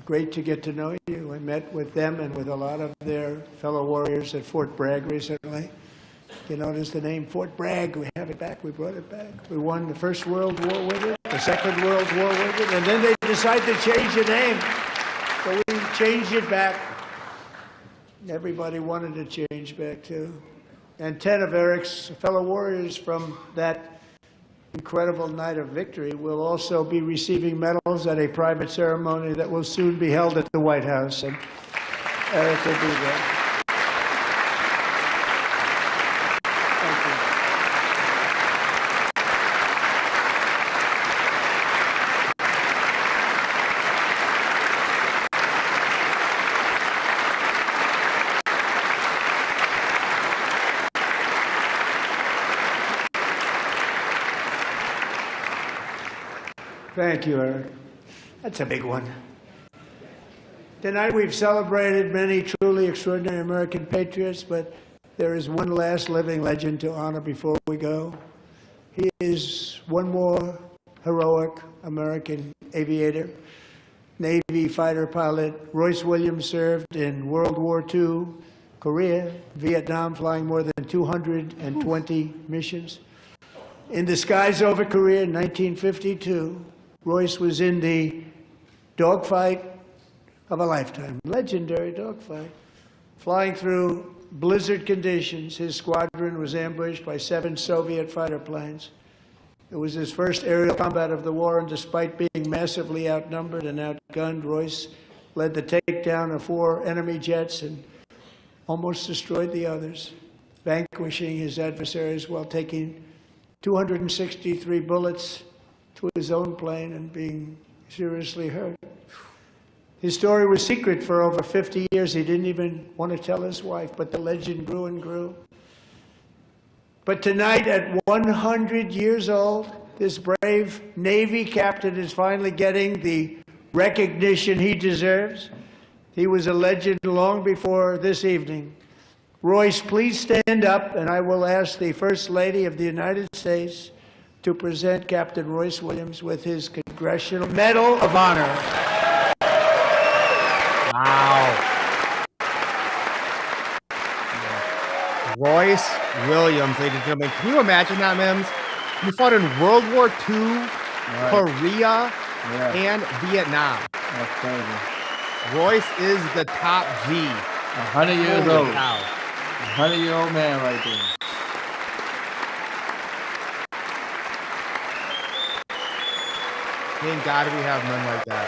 Great to get to know you. I met with them and with a lot of their fellow warriors at Fort Bragg recently. You notice the name Fort Bragg, we have it back, we brought it back. We won the First World War with it, the Second World War with it, and then they decided to change the name. So we changed it back. Everybody wanted to change back too. And 10 of Eric's fellow warriors from that incredible night of victory will also be receiving medals at a private ceremony that will soon be held at the White House, and Eric will be there. Thank you. Thank you, Eric. That's a big one. Tonight we've celebrated many truly extraordinary American patriots, but there is one last living legend to honor before we go. He is one more heroic American aviator, Navy fighter pilot. Royce Williams served in World War II, Korea, Vietnam, flying more than 220 missions. In the skies over Korea in 1952, Royce was in the dogfight of a lifetime, legendary dogfight. Flying through blizzard conditions, his squadron was ambushed by 7 Soviet fighter planes. It was his first aerial combat of the war, and despite being massively outnumbered and outgunned, Royce led the takedown of 4 enemy jets and almost destroyed the others, vanquishing his adversaries while taking 263 bullets to his own plane and being seriously hurt. His story was secret for over 50 years. He didn't even want to tell his wife, but the legend grew and grew. But tonight, at 100 years old, this brave Navy captain is finally getting the recognition he deserves. He was a legend long before this evening. Royce, please stand up, and I will ask the First Lady of the United States to present Captain Royce Williams with his Congressional Medal of Honor. Wow. Royce Williams, ladies and gentlemen. Can you imagine that, M.I.M.S? You fought in World War II, Korea, and Vietnam. That's crazy. Royce is the top G. 100 years Holy old. cow. 100-year-old man right there. Thank God we have men like that.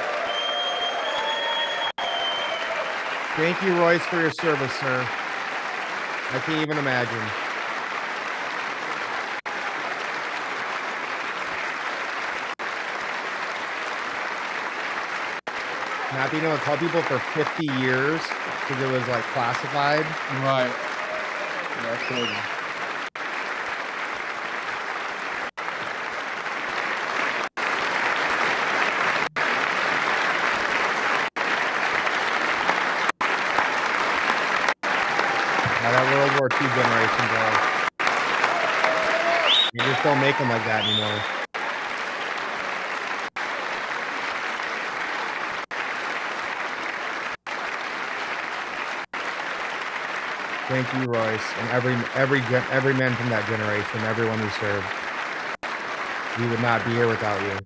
Thank you, Royce, for your service, sir. I can't even imagine. Not being able to call people for 50 years because it was like classified. Right. That's crazy. Now that World War II generation, bro. You just don't make them like that anymore. Thank you, Royce, and every man from that generation, everyone who served. We would not be here without you.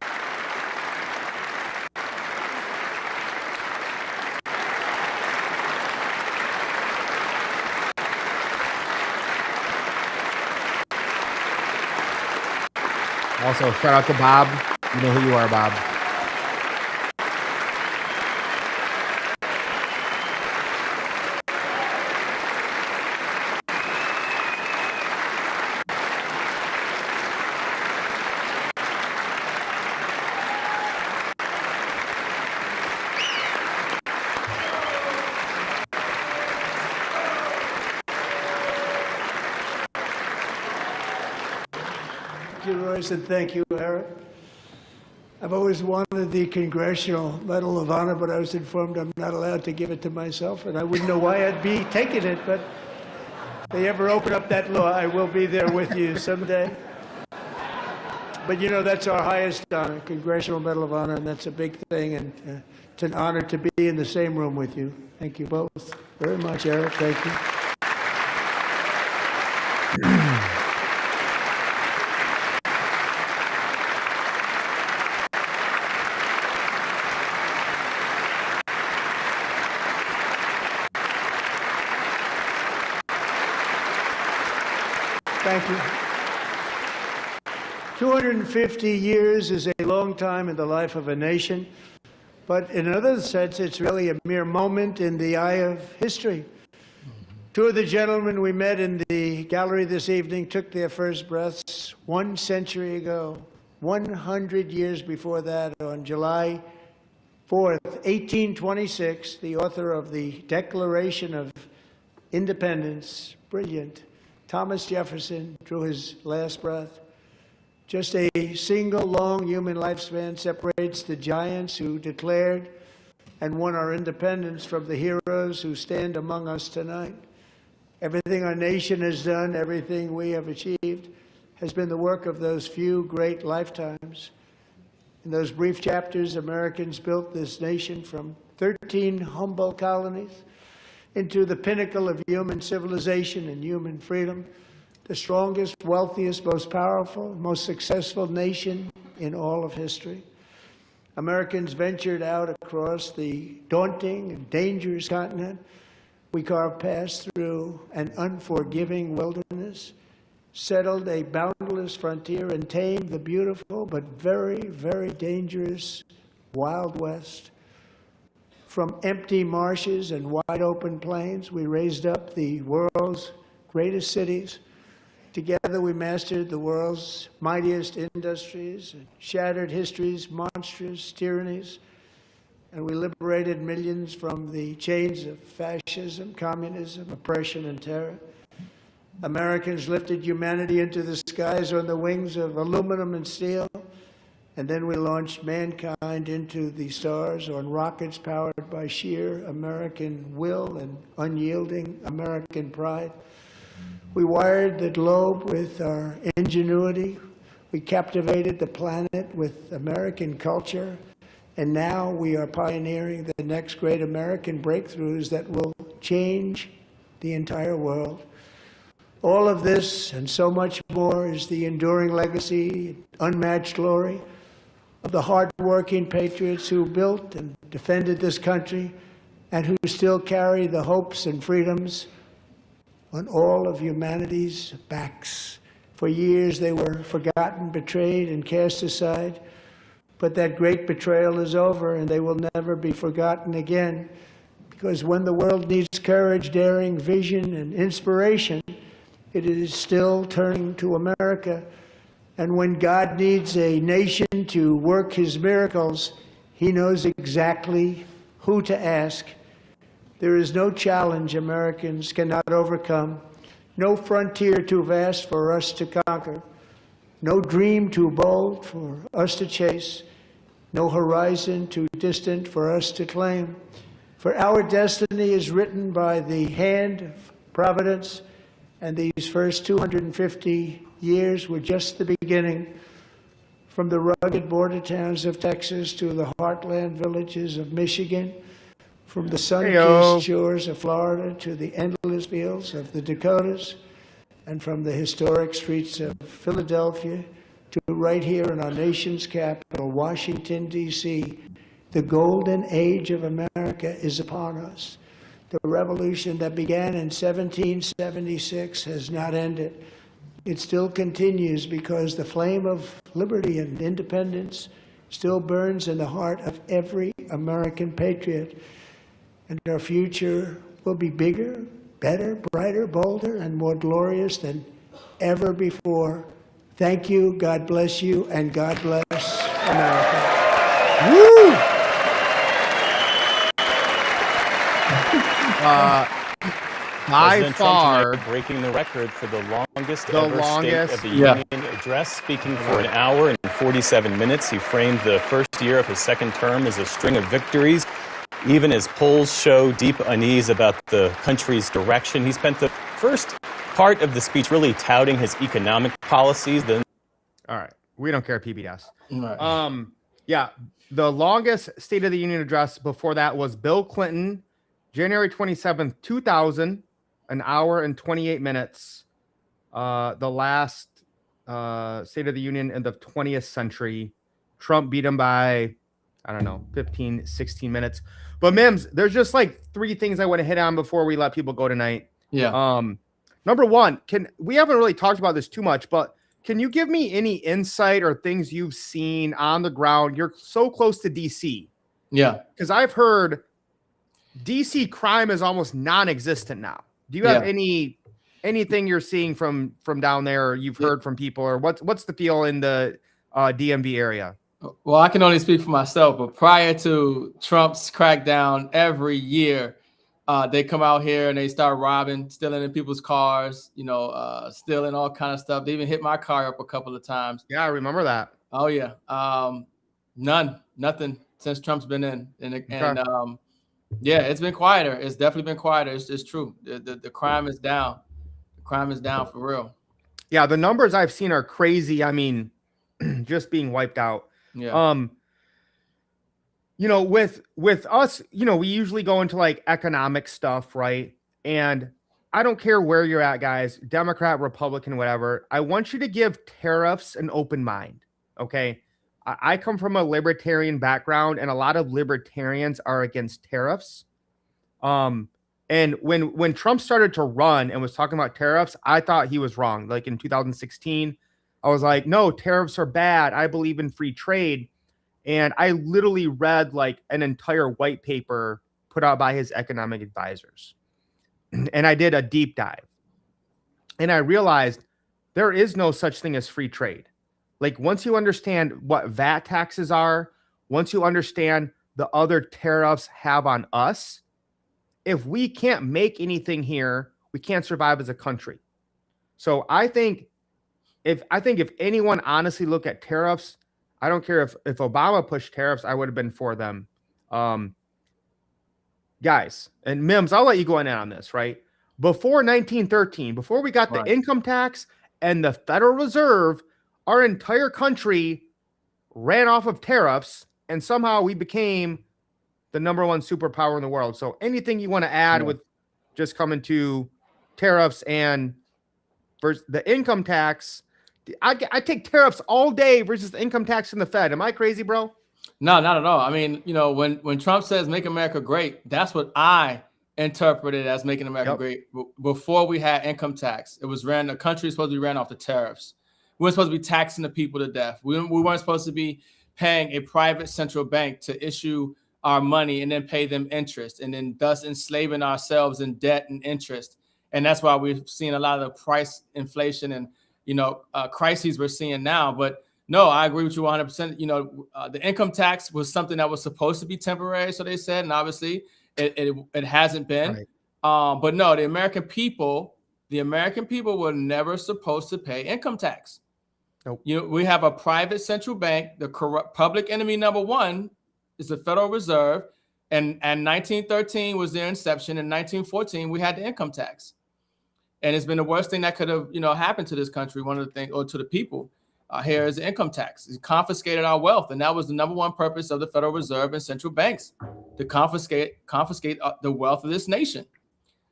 Also, shout out to Bob. You know who you are, Bob. Thank you, Royce, and thank you, Eric. I've always wanted the Congressional Medal of Honor, but I was informed I'm not allowed to give it to myself, and I wouldn't know why I'd be taking it, but if they ever open up that law, I will be there with you someday. But you know, that's our highest honor, Congressional Medal of Honor, and that's a big thing, and it's an honor to be in the same room with you. Thank you both very much, Eric. Thank you. Thank you. 250 years is a long time in the life of a nation, but in another sense, it's really a mere moment in the eye of history. Two of the gentlemen we met in the gallery this evening took their first breaths 1 century ago, 100 years before that, on July 4th, 1826, the author of the Declaration of Independence, brilliant, Thomas Jefferson drew his last breath. Just a single long human lifespan separates the giants who declared and won our independence from the heroes who stand among us tonight. Everything our nation has done, everything we have achieved, has been the work of those few great lifetimes. In those brief chapters, Americans built this nation from 13 humble colonies into the pinnacle of human civilization and human freedom, the strongest, wealthiest, most powerful, most successful nation in all of history. Americans ventured out across the daunting and dangerous continent. We carved paths through an unforgiving wilderness, settled a boundless frontier, and tamed the beautiful but very, very dangerous Wild West. From empty marshes and wide open plains, we raised up the world's greatest cities. Together we mastered the world's mightiest industries, and shattered history's monstrous tyrannies, and we liberated millions from the chains of fascism, communism, oppression, and terror. Americans lifted humanity into the skies on the wings of aluminum and steel, and then we launched mankind into the stars on rockets powered by sheer American will and unyielding American pride. We wired the globe with our ingenuity. We captivated the planet with American culture. And now we are pioneering the next great American breakthroughs that will change the entire world. All of this and so much more is the enduring legacy, unmatched glory of the hardworking patriots who built and defended this country and who still carry the hopes and freedoms on all of humanity's backs. For years they were forgotten, betrayed, and cast aside. But that great betrayal is over, and they will never be forgotten again. Because when the world needs courage, daring, vision, and inspiration, it is still turning to America. And when God needs a nation to work his miracles, he knows exactly who to ask. There is no challenge Americans cannot overcome, no frontier too vast for us to conquer, no dream too bold for us to chase, no horizon too distant for us to claim. For our destiny is written by the hand of providence, and these first 250 years were just the beginning. From the rugged border towns of Texas to the heartland villages of Michigan, from the sun-kissed shores of Florida to the endless fields of the Dakotas, and from the historic streets of Philadelphia to right here in our nation's capital, Washington, D.C., the golden age of America is upon us. The revolution that began in 1776 has not ended. It still continues because the flame of liberty and independence still burns in the heart of every American patriot. And our future will be bigger, better, brighter, bolder, and more glorious than ever before. Thank you, God bless you, and God bless America. Woo! By far, breaking the record for the longest State of the Union address, speaking for an hour and 47 minutes. He framed the first year of his second term as a string of victories, even as polls show deep unease about the country's direction. He spent the first part of the speech really touting his economic policies. Then, all right, we don't care, PBS. Right. Yeah, the longest State of the Union address before that was Bill Clinton, January 27th, 2000, an hour and 28 minutes. The last State of the Union in the 20th century. Trump beat him by, I don't know, 15, 16 minutes. But M.I.M.S, there's just like three things I want to hit on before we let people go tonight. Yeah. Number one, we haven't really talked about this too much, but can you give me any insight or things you've seen on the ground? You're so close to DC. Yeah. Because I've heard DC crime is almost non-existent now. Do you have anything you're seeing from down there, or you've heard from people, or what's the feel in the DMV area? Well, I can only speak for myself, but prior to Trump's crackdown every year, they come out here and they start robbing, stealing in people's cars, stealing all kind of stuff. They even hit my car up a couple of times. Yeah, I remember that. Oh yeah. Nothing since Trump's been in, and yeah, it's been quieter. It's definitely been quieter. It's true. The crime is down. The crime is down for real. Yeah, the numbers I've seen are crazy. I mean, just being wiped out. Yeah. With us, we usually go into like economic stuff, right? And I don't care where you're at, guys, Democrat, Republican, whatever. I want you to give tariffs an open mind. Okay. I come from a libertarian background, and a lot of libertarians are against tariffs. And when Trump started to run and was talking about tariffs, I thought he was wrong. Like in 2016, I was like, no, tariffs are bad. I believe in free trade. And I literally read like an entire white paper put out by his economic advisors. And I did a deep dive. And I realized there is no such thing as free trade. Like once you understand what VAT taxes are, once you understand the other tariffs have on us, if we can't make anything here, we can't survive as a country. So I think if anyone honestly look at tariffs, I don't care if Obama pushed tariffs, I would have been for them. Guys, and M.I.M.S, I'll let you go in on this, right? Before 1913, before we got the income tax and the Federal Reserve, our entire country ran off of tariffs, and somehow we became the #1 superpower in the world. So anything you want to add with just coming to tariffs and versus the income tax? I take tariffs all day versus the income tax in the Fed. Am I crazy, bro? No, not at all. I mean, when Trump says "Make America Great," that's what I interpreted as making America great. Before we had income tax, it was the country was supposed to be ran off the tariffs. We weren't supposed to be taxing the people to death. We weren't supposed to be paying a private central bank to issue our money and then pay them interest, and then thus enslaving ourselves in debt and interest. And that's why we've seen a lot of the price inflation and crises we're seeing now. But no, I agree with you 100%. The income tax was something that was supposed to be temporary, so they said, and obviously it hasn't been. Right. But no, the American people were never supposed to pay income tax. Nope. We have a private central bank. The corrupt public enemy #1 is the Federal Reserve, and 1913 was their inception. In 1914, we had the income tax, and it's been the worst thing that could have happened to this country. One of the things, or to the people here, is the income tax. It confiscated our wealth, and that was the #1 purpose of the Federal Reserve and central banks, to confiscate the wealth of this nation.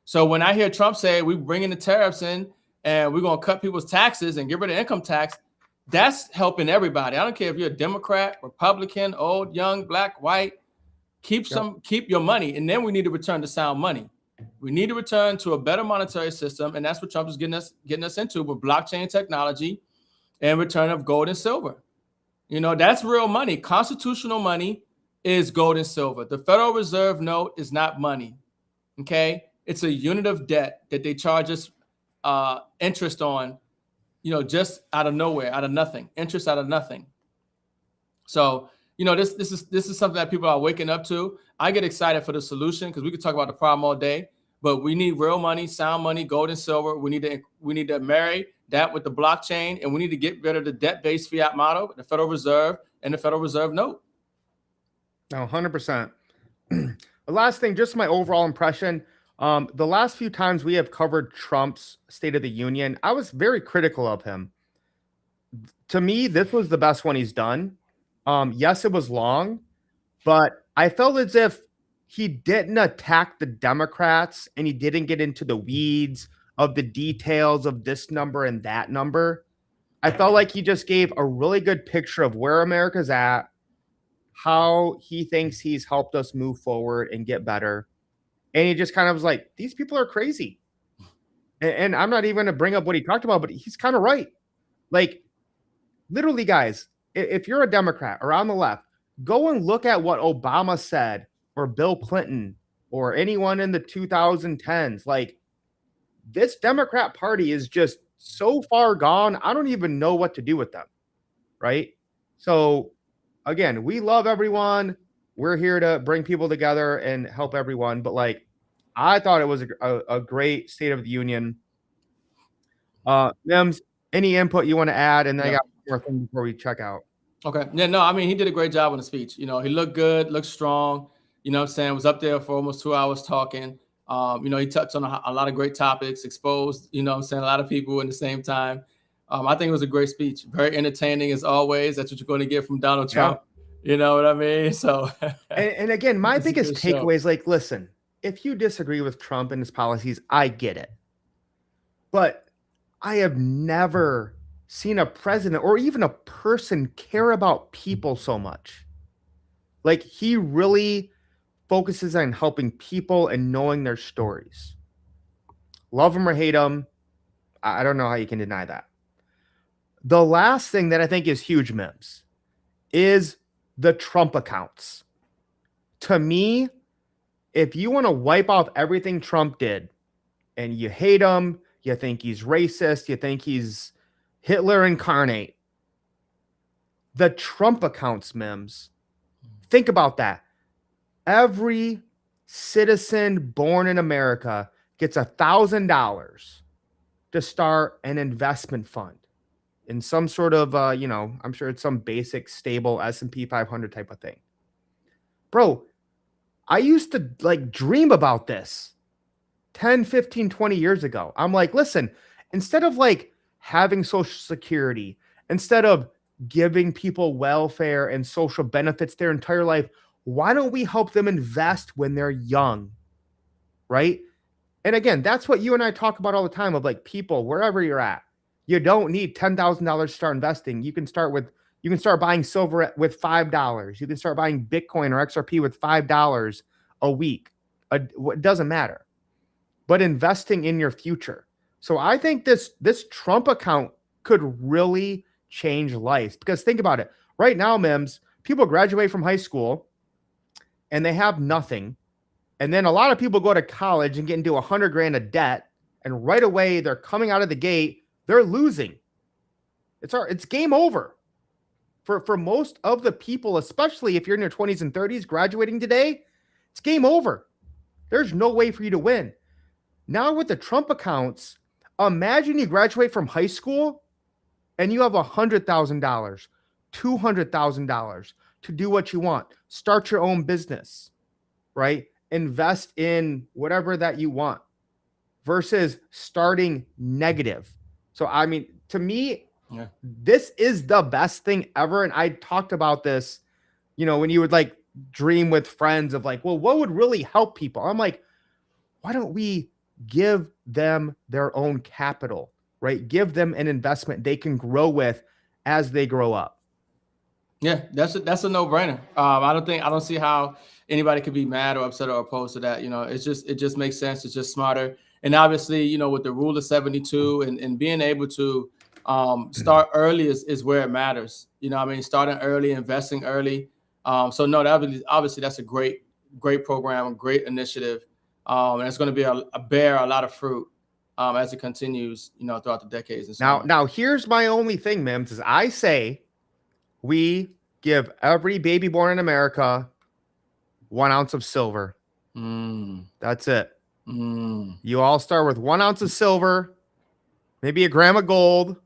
So when I hear Trump say we're bringing the tariffs in and we're going to cut people's taxes and get rid of income tax, that's helping everybody. I don't care if you're a Democrat, Republican, old, young, black, white. Keep your money, and then we need to return to sound money. We need to return to a better monetary system, and that's what Trump is getting us into with blockchain technology and return of gold and silver. That's real money. Constitutional money is gold and silver. The Federal Reserve note is not money. Okay, it's a unit of debt that they charge us interest on. Just out of nowhere, out of nothing, interest out of nothing. So, this is something that people are waking up to. I get excited for the solution because we could talk about the problem all day, but we need real money, sound money, gold and silver. We need to marry that with the blockchain, and we need to get rid of the debt-based fiat model, the Federal Reserve, and the Federal Reserve note. No, 100%. The last thing, just my overall impression. The last few times we have covered Trump's State of the Union, I was very critical of him. To me, this was the best one he's done. Yes, it was long, but I felt as if he didn't attack the Democrats and he didn't get into the weeds of the details of this number and that number. I felt like he just gave a really good picture of where America's at, how he thinks he's helped us move forward and get better. And he just kind of was like, these people are crazy. And I'm not even going to bring up what he talked about, but he's kind of right. Like, literally, guys, if you're a Democrat or on the left, go and look at what Obama said or Bill Clinton or anyone in the 2010s. Like, this Democrat Party is just so far gone. I don't even know what to do with them. Right? So, again, we love everyone. We're here to bring people together and help everyone. But like, I thought it was a great State of the Union. Mims, any input you want to add? And then I got one more thing before we check out. Okay. Yeah, no, I mean, he did a great job on the speech. You know, he looked good, looked strong, you know what I'm saying? Was up there for almost 2 hours talking. You know, he touched on a lot of great topics, exposed, you know what I'm saying, a lot of people in the same time. I think it was a great speech. Very entertaining as always. That's what you're going to get from Donald Trump. You know what I mean? So, and again, my biggest takeaway is like, listen, if you disagree with Trump and his policies, I get it. But I have never seen a president or even a person care about people so much. Like, he really focuses on helping people and knowing their stories. Love them or hate them, I don't know how you can deny that. The last thing that I think is huge, Mims, is the Trump accounts. To me, if you want to wipe off everything Trump did and you hate him, you think he's racist, you think he's Hitler incarnate, the Trump accounts, Mims, think about that. Every citizen born in America gets $1,000 to start an investment fund in some sort of, I'm sure it's some basic, stable S&P 500 type of thing. Bro, I used to like dream about this 10, 15, 20 years ago. I'm like, listen, instead of like having Social Security, instead of giving people welfare and social benefits their entire life, why don't we help them invest when they're young? Right? And again, that's what you and I talk about all the time of like people, wherever you're at. You don't need $10,000 to start investing. You can start buying silver with $5. You can start buying Bitcoin or XRP with $5 a week. It doesn't matter. But investing in your future. So I think this Trump account could really change lives, because think about it. Right now, Mims, people graduate from high school and they have nothing. And then a lot of people go to college and get into $100,000 of debt, and right away they're coming out of the gate, they're losing. It's game over. For most of the people, especially if you're in your 20s and 30s graduating today, it's game over. There's no way for you to win. Now with the Trump accounts, imagine you graduate from high school and you have $100,000, $200,000 to do what you want. Start your own business, right? Invest in whatever that you want versus starting negative. So, I mean, to me, this is the best thing ever. And I talked about this, when you would like dream with friends of like, well, what would really help people? I'm like, why don't we give them their own capital, right? Give them an investment they can grow with as they grow up. Yeah, that's a no-brainer. I don't see how anybody could be mad or upset or opposed to that. It just makes sense. It's just smarter. And obviously, with the rule of 72 and being able to start early is where it matters. Starting early, investing early. So no, obviously that's a great program, a great initiative. And it's going to be bear a lot of fruit as it continues, throughout the decades. And so now here's my only thing, Mims, is I say we give every baby born in America 1 ounce of silver. That's it. You all start with 1 ounce of silver, maybe a gram of gold.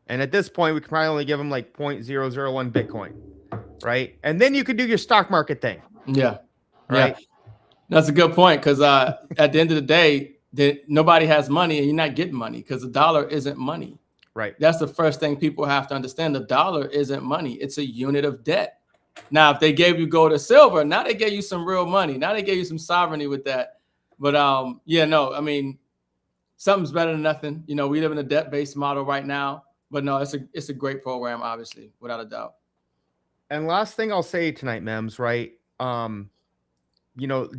And at this point, we can probably only give them like 0.001 Bitcoin, right? And then you can do your stock market thing. Yeah. Right. Yeah. That's a good point, because at the end of the day, nobody has money and you're not getting money because the dollar isn't money. Right. That's the first thing people have to understand. The dollar isn't money. It's a unit of debt. Now, if they gave you gold or silver, now they gave you some real money. Now they gave you some sovereignty with that. But something's better than nothing. We live in a debt-based model right now. But no, it's a great program, obviously, without a doubt. And last thing I'll say tonight, Mims, right?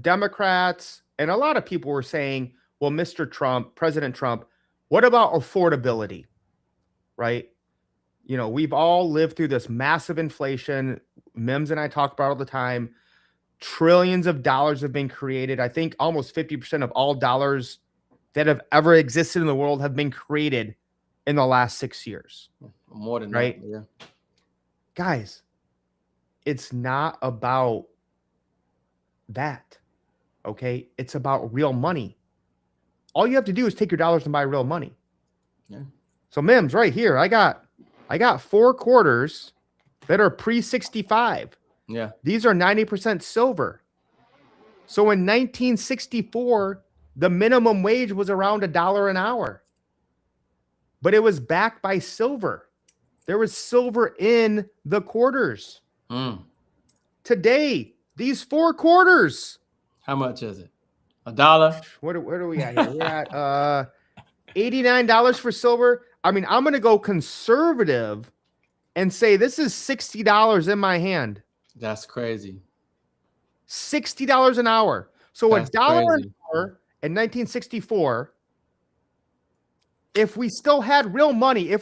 Democrats and a lot of people were saying, well, Mr. Trump, President Trump, what about affordability? Right? We've all lived through this massive inflation. Mims and I talk about all the time. Trillions of dollars have been created. I think almost 50% of all dollars that have ever existed in the world have been created in the last 6 years. More than right? that, yeah. Guys, it's not about that. Okay. It's about real money. All you have to do is take your dollars and buy real money. Yeah. So M.I.M.S right here. I got 4 quarters that are pre-65. Yeah. These are 90% silver. So in 1964, the minimum wage was around $1 an hour. But it was backed by silver. There was silver in the quarters. Today, these 4 quarters. How much is it? $1? Where are we at here? We're at $89 for silver. I mean, I'm going to go conservative and say this is $60 in my hand. That's crazy. $60 an hour. So That's $1 an crazy. hour in 1964. If we still had real money,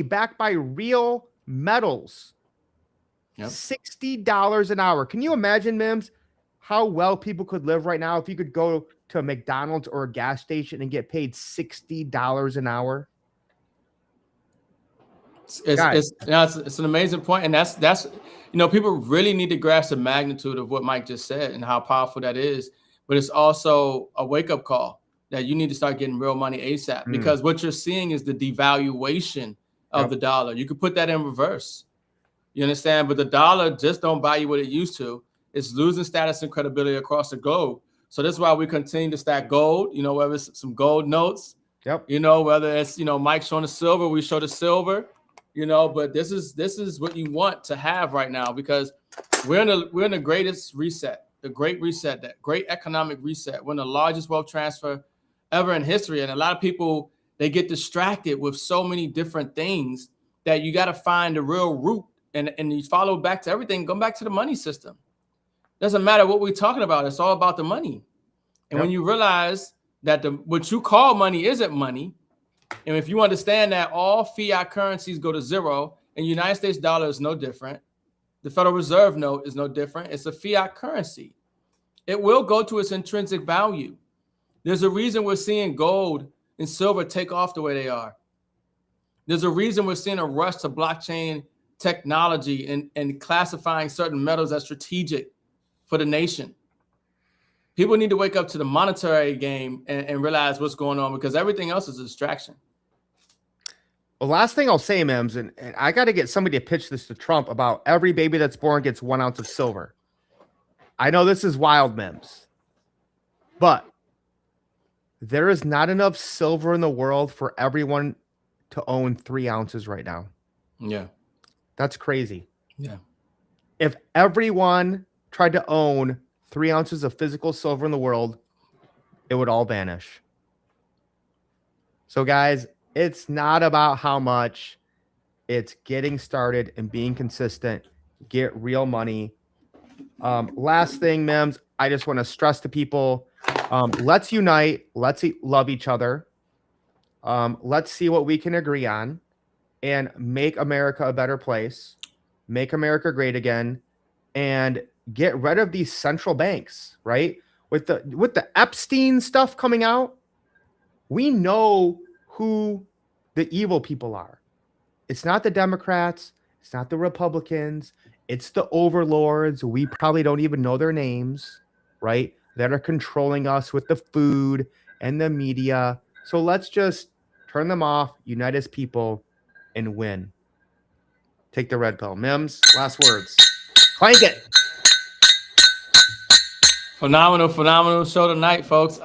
backed by real metals, $60 an hour. Can you imagine, M.I.M.S, how well people could live right now if you could go to a McDonald's or a gas station and get paid $60 an hour? It's an amazing point, and that's people really need to grasp the magnitude of what Mike just said and how powerful that is. But it's also a wake up call that you need to start getting real money ASAP, because what you're seeing is the devaluation of the dollar. You could put that in reverse. You understand? But the dollar just don't buy you what it used to. It's losing status and credibility across the globe. So that's why we continue to stack gold, whether it's some gold notes, whether it's, Mike showing the silver, we show the silver, but this is what you want to have right now, because we're in the greatest reset, the great reset, that great economic reset. We're in the largest wealth transfer ever in history. And a lot of people, they get distracted with so many different things that you got to find the real root, and you follow back to everything, go back to the money system. Doesn't matter what we're talking about. It's all about the money. And when you realize that what you call money isn't money, and if you understand that all fiat currencies go to zero, and United States dollar is no different, the Federal Reserve note is no different. It's a fiat currency. It will go to its intrinsic value. There's a reason we're seeing gold and silver take off the way they are. There's a reason we're seeing a rush to blockchain technology and classifying certain metals as strategic for the nation. People need to wake up to the monetary game and realize what's going on, because everything else is a distraction. Well, last thing I'll say, M.I.M.S, and I got to get somebody to pitch this to Trump about every baby that's born gets 1 ounce of silver. I know this is wild, M.I.M.S, but there is not enough silver in the world for everyone to own 3 ounces right now. Yeah. That's crazy. Yeah. If everyone tried to own 3 ounces of physical silver in the world, it would all vanish. So guys, it's not about how much, it's getting started and being consistent. Get real money. Last thing, M.I.M.S, I just want to stress to people, let's unite. Let's love each other. Let's see what we can agree on and make America a better place. Make America great again, and get rid of these central banks, right? With the Epstein stuff coming out, we know who the evil people are. It's not the Democrats. It's not the Republicans. It's the overlords. We probably don't even know their names, right? That are controlling us with the food and the media. So let's just turn them off, unite as people, and win. Take the red pill. M.I.M.S, last words. Clank it. Phenomenal show tonight, folks.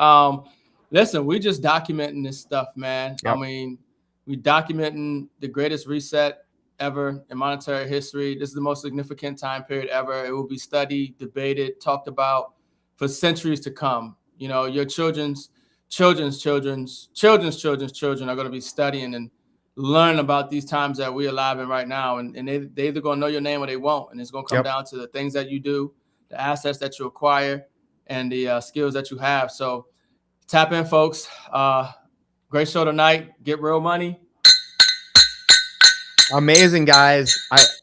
Listen, we just documenting this stuff, man. Yep. I mean, we documenting the greatest reset ever in monetary history. This is the most significant time period ever. It will be studied, debated, talked about for centuries to come. Your children's children are going to be studying and learn about these times that we're alive in right now. And they either going to know your name or they won't. And it's going to come down to the things that you do, the assets that you acquire, and the skills that you have. So tap in, folks. Great show tonight. Get real money. Amazing, guys.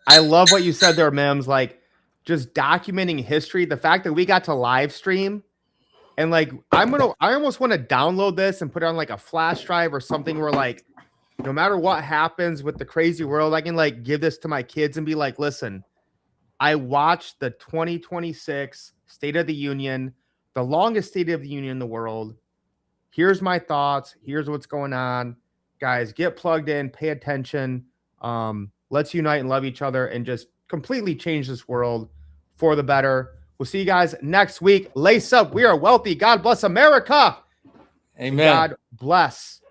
I love what you said there, M.I.M.S, like just documenting history. The fact that we got to live stream, and like I almost want to download this and put it on like a flash drive or something where like no matter what happens with the crazy world, I can like give this to my kids and be like, listen, I watched the 2026 State of the Union, the longest State of the Union in the world. Here's my thoughts. Here's what's going on. Guys, get plugged in, pay attention. Let's unite and love each other and just completely change this world for the better. We'll see you guys next week. Lace up. We are wealthy. God bless America. Amen. God bless